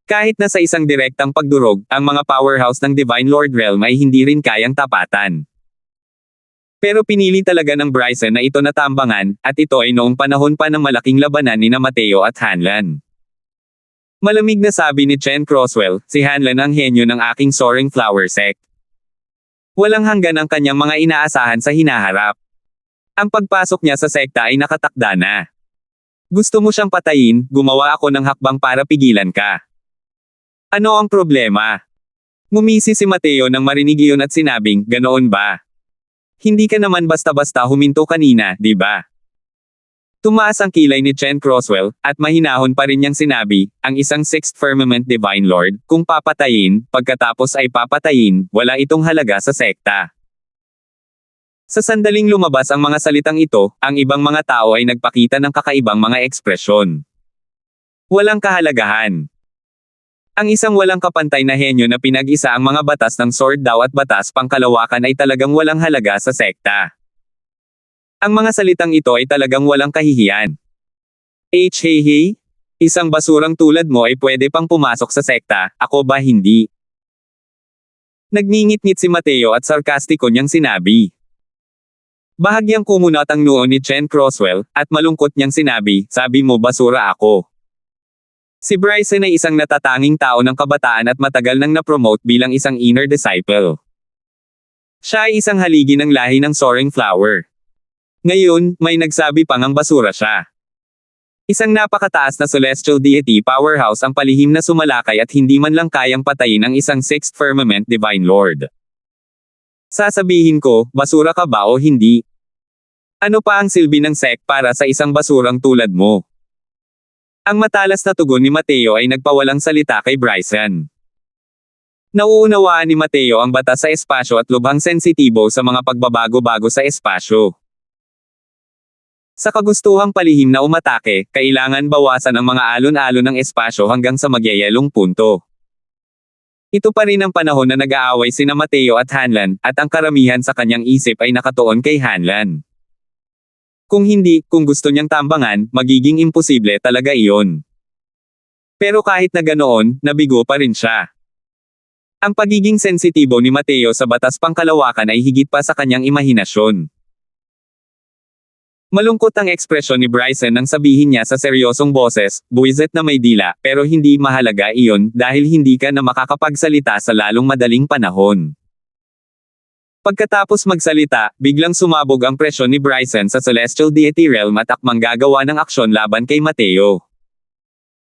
Kahit na sa isang direktang pagdurog, ang mga powerhouse ng Divine Lord Realm ay hindi rin kayang tapatan. Pero pinili talaga ng Bryson na ito natambangan, at ito ay noong panahon pa ng malaking labanan ni Mateo at Hanlan. Malamig na sabi ni Chen Croswell, si Hanlan ang henyo ng aking soaring flower sect. Walang hanggan ang kanyang mga inaasahan sa hinaharap. Ang pagpasok niya sa sekta ay nakatakda na. Gusto mo siyang patayin, gumawa ako ng hakbang para pigilan ka. Ano ang problema? Ngumisi si Mateo nang marinig iyon at sinabing, ganoon ba? Hindi ka naman basta-basta huminto kanina, di ba? Tumaas ang kilay ni Chen Croswell, at mahinahon pa rin niyang sinabi, ang isang sixth firmament divine lord, kung papatayin, pagkatapos ay papatayin, wala itong halaga sa sekta. Sa sandaling lumabas ang mga salitang ito, ang ibang mga tao ay nagpakita ng kakaibang mga ekspresyon. Walang kahalagahan. Ang isang walang kapantay na henyo na pinag-isa ang mga batas ng sword daw at batas pangkalawakan ay talagang walang halaga sa sekta. Ang mga salitang ito ay talagang walang kahihiyan. Hey, isang basurang tulad mo ay pwede pang pumasok sa sekta, ako ba hindi? Nagngingit-ngit si Mateo at sarkastiko niyang sinabi. Bahagyang kumunat ang noo ni Chen Croswell, at malungkot niyang sinabi, sabi mo basura ako. Si Bryson ay isang natatanging tao ng kabataan at matagal nang na-promote bilang isang inner disciple. Siya ay isang haligi ng lahi ng soaring flower. Ngayon, may nagsabi pang ang basura siya. Isang napakataas na celestial deity powerhouse ang palihim na sumalakay at hindi man lang kayang patayin ang isang sixth firmament divine lord. Sasabihin ko, basura ka ba o hindi? Ano pa ang silbi ng sect para sa isang basurang tulad mo? Ang matalas na tugon ni Mateo ay nagpawalang salita kay Bryson. Nauunawaan ni Mateo ang batas sa espasyo at lubhang sensitibo sa mga pagbabago-bago sa espasyo. Sa kagustuhang palihim na umatake, kailangan bawasan ang mga alon-alon ng espasyo hanggang sa magyayelong punto. Ito pa rin ang panahon na nag-aaway sina Mateo at Hanlan, at ang karamihan sa kanyang isip ay nakatuon kay Hanlan. Kung hindi, kung gusto niyang tambangan, magiging imposible talaga iyon. Pero kahit na ganoon, nabigo pa rin siya. Ang pagiging sensitibo ni Mateo sa batas pangkalawakan ay higit pa sa kanyang imahinasyon. Malungkot ang ekspresyon ni Bryson nang sabihin niya sa seryosong boses, buwisit na may dila, pero hindi mahalaga iyon dahil hindi ka na makakapagsalita sa lalong madaling panahon. Pagkatapos magsalita, biglang sumabog ang presyon ni Bryson sa celestial deity realm at akmang gagawa ng aksyon laban kay Mateo.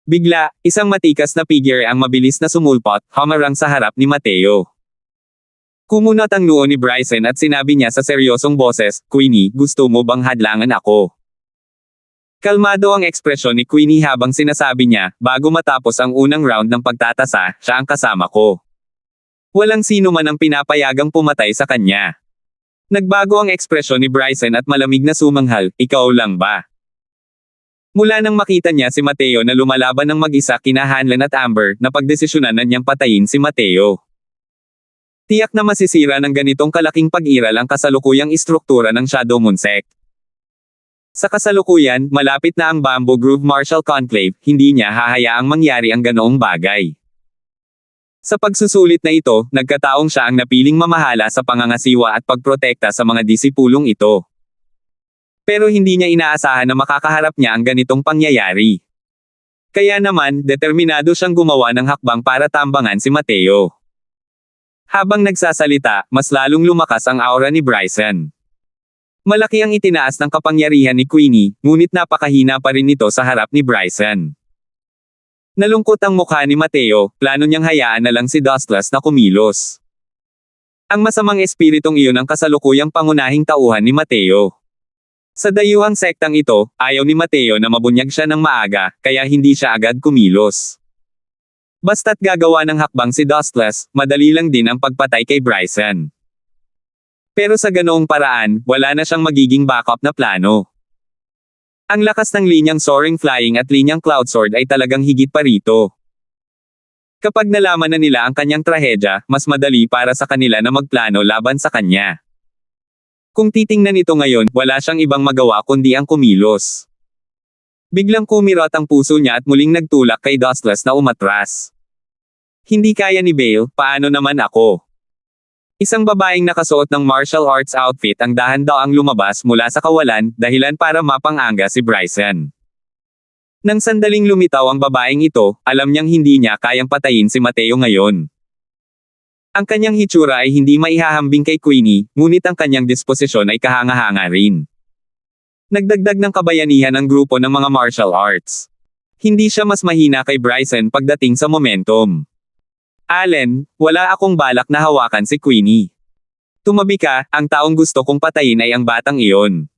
Bigla, isang matikas na figure ang mabilis na sumulpot, humarang sa harap ni Mateo. Kumunat ang noo ni Bryson at sinabi niya sa seryosong boses, Queenie, gusto mo bang hadlangan ako? Kalmado ang ekspresyon ni Queenie habang sinasabi niya, bago matapos ang unang round ng pagtatasa, siya ang kasama ko. Walang sino man ang pinapayagang pumatay sa kanya. Nagbago ang ekspresyon ni Bryson at malamig na sumanghal, ikaw lang ba? Mula nang makita niya si Mateo na lumalaban ng mag-isa kina Hanlan at Amber, napagdesisyonan na niyang patayin si Mateo. Tiyak na masisira ng ganitong kalaking pag-iral ang kasalukuyang istruktura ng Shadow Moon Sect. Sa kasalukuyan, malapit na ang Bamboo Grove Martial Conclave, hindi niya hahayaang mangyari ang ganoong bagay. Sa pagsusulit na ito, nagkataong siya ang napiling mamahala sa pangangasiwa at pagprotekta sa mga disipulong ito. Pero hindi niya inaasahan na makakaharap niya ang ganitong pangyayari. Kaya naman, determinado siyang gumawa ng hakbang para tambangan si Mateo. Habang nagsasalita, mas lalong lumakas ang aura ni Bryson. Malaki ang itinaas ng kapangyarihan ni Queenie, ngunit napakahina pa rin nito sa harap ni Bryson. Nalungkot ang mukha ni Mateo, plano niyang hayaan na lang si Dustless na kumilos. Ang masamang espiritong iyon ang kasalukuyang pangunahing tauhan ni Mateo. Sa dayuhang sektang ito, ayaw ni Mateo na mabunyag siya ng maaga, kaya hindi siya agad kumilos. Basta't gagawa ng hakbang si Dustless, madali lang din ang pagpatay kay Bryson. Pero sa ganoong paraan, wala na siyang magiging backup na plano. Ang lakas ng linyang Soaring Flying at linyang Cloud Sword ay talagang higit pa rito. Kapag nalaman na nila ang kanyang trahedya, mas madali para sa kanila na magplano laban sa kanya. Kung titingnan ito ngayon, wala siyang ibang magawa kundi ang kumilos. Biglang kumirot ang puso niya at muling nagtulak kay Dustless na umatras. Hindi kaya ni Bale, paano naman ako? Isang babaeng nakasuot ng martial arts outfit ang dahan-daang lumabas mula sa kawalan, dahilan para mapang-anga si Bryson. Nang sandaling lumitaw ang babaeng ito, alam niyang hindi niya kayang patayin si Mateo ngayon. Ang kanyang hitsura ay hindi maihahambing kay Queenie, ngunit ang kanyang disposisyon ay kahanga-hanga rin. Nagdagdag ng kabayanihan ang grupo ng mga martial arts. Hindi siya mas mahina kay Bryson pagdating sa momentum. Allen, wala akong balak na hawakan si Queenie. Tumabi ka, ang taong gusto kong patayin ay ang batang iyon.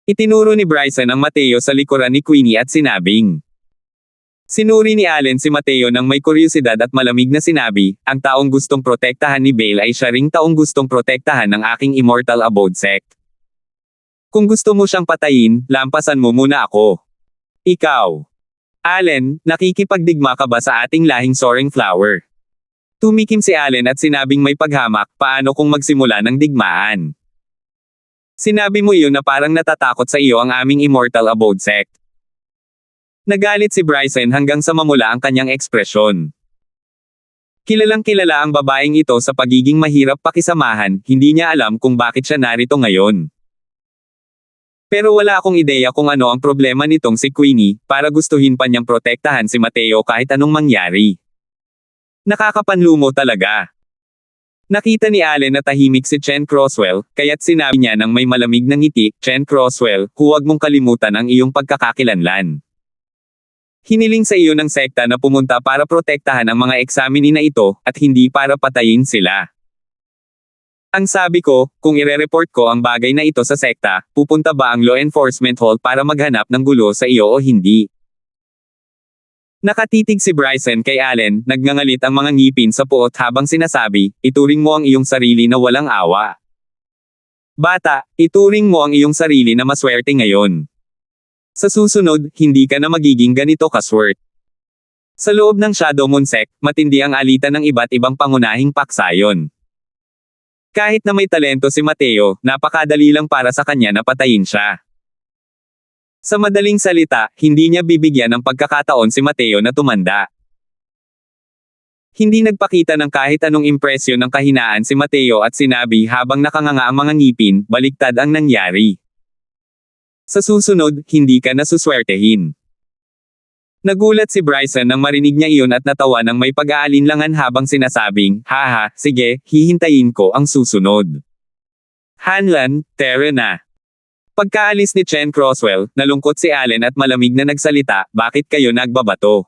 Itinuro ni Bryson ang Mateo sa likuran ni Queenie at sinabing. Sinuri ni Allen si Mateo ng may kuryosidad at malamig na sinabi, ang taong gustong protektahan ni Bale ay siya ring taong gustong protektahan ng aking Immortal Abode sect. Kung gusto mo siyang patayin, lampasan mo muna ako. Ikaw. Allen, nakikipagdigma ka ba sa ating lahing Soaring Flower? Tumikim si Allen at sinabing may paghamak, paano kung magsimula ng digmaan? Sinabi mo iyon na parang natatakot sa iyo ang aming Immortal Abode sect. Nagalit si Bryson hanggang sa mamula ang kanyang ekspresyon. Kilalang kilala ang babaeng ito sa pagiging mahirap pakisamahan, hindi niya alam kung bakit siya narito ngayon. Pero wala akong ideya kung ano ang problema nitong si Queenie, para gustuhin pa niyang protektahan si Mateo kahit anong mangyari. Nakakapanlumo talaga. Nakita ni Allen na tahimik si Chen Croswell, kaya't sinabi niya ng may malamig na ngiti, Chen Croswell, huwag mong kalimutan ang iyong pagkakakilanlan. Hiniling sa iyo ng sekta na pumunta para protektahan ang mga examinee na ito, at hindi para patayin sila. Ang sabi ko, kung ire-report ko ang bagay na ito sa sekta, pupunta ba ang law enforcement hall para maghanap ng gulo sa iyo o hindi? Nakatitig si Bryson kay Allen, nagngangalit ang mga ngipin sa puot habang sinasabi, ituring mo ang iyong sarili na walang awa. Bata, ituring mo ang iyong sarili na maswerte ngayon. Sa susunod, hindi ka na magiging ganito kaswert. Sa loob ng Shadow Moon Sect, matindi ang alitan ng iba't ibang pangunahing paksayon. Kahit na may talento si Mateo, napakadali lang para sa kanya na patayin siya. Sa madaling salita, hindi niya bibigyan ng pagkakataon si Mateo na tumanda. Hindi nagpakita ng kahit anong impresyon ng kahinaan si Mateo at sinabi habang nakanganga ang mga ngipin, baliktad ang nangyari. Sa susunod, hindi ka nasuswertehin. Nagulat si Bryson nang marinig niya iyon at natawa ng may pag-aalinlangan habang sinasabing, haha, sige, hihintayin ko ang susunod. Hanlan, tara na. Pagkaalis ni Chen Croswell, nalungkot si Allen at malamig na nagsalita, bakit kayo nagbabato?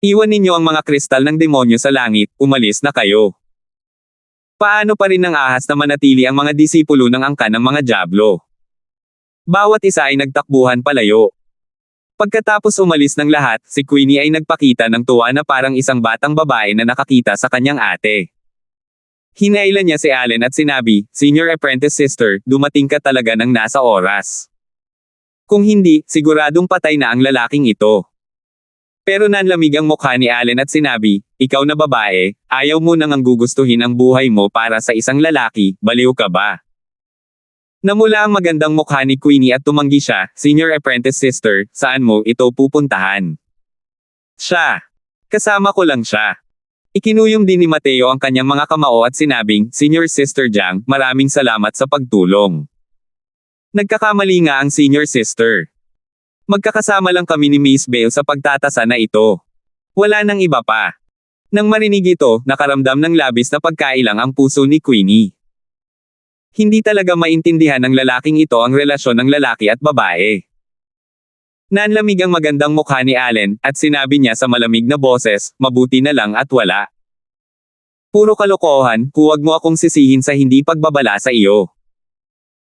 Iwan ninyo ang mga kristal ng demonyo sa langit, umalis na kayo. Paano pa rin ng ahas na manatili ang mga disipulo ng angkan ng mga dyablo? Bawat isa ay nagtakbuhan palayo. Pagkatapos umalis ng lahat, si Queenie ay nagpakita ng tuwa na parang isang batang babae na nakakita sa kanyang ate. Hinailan niya si Allen at sinabi, Senior Apprentice Sister, dumating ka talaga ng nasa oras. Kung hindi, siguradong patay na ang lalaking ito. Pero nanlamig ang mukha ni Allen at sinabi, ikaw na babae, ayaw mo nang gugustuhin ang buhay mo para sa isang lalaki, baliw ka ba? Namula ang magandang mukha ni Queenie at tumanggi siya, Senior Apprentice Sister, saan mo ito pupuntahan? Siya. Kasama ko lang siya. Ikinuyong din ni Mateo ang kanyang mga kamao at sinabing, Senior Sister Jiang, maraming salamat sa pagtulong. Nagkakamali nga ang Senior Sister. Magkakasama lang kami ni Miss Bale sa pagtatasa na ito. Wala nang iba pa. Nang marinig ito, nakaramdam ng labis na pagkailang ang puso ni Queenie. Hindi talaga maintindihan ng lalaking ito ang relasyon ng lalaki at babae. Nanlamig ang magandang mukha ni Allen, at sinabi niya sa malamig na boses, mabuti na lang at wala. Puro kalokohan, huwag mo akong sisihin sa hindi pagbabala sa iyo.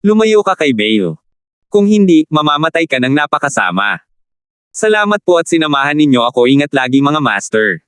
Lumayo ka kay Bale. Kung hindi, mamamatay ka ng napakasama. Salamat po at sinamahan ninyo ako, ingat lagi mga master.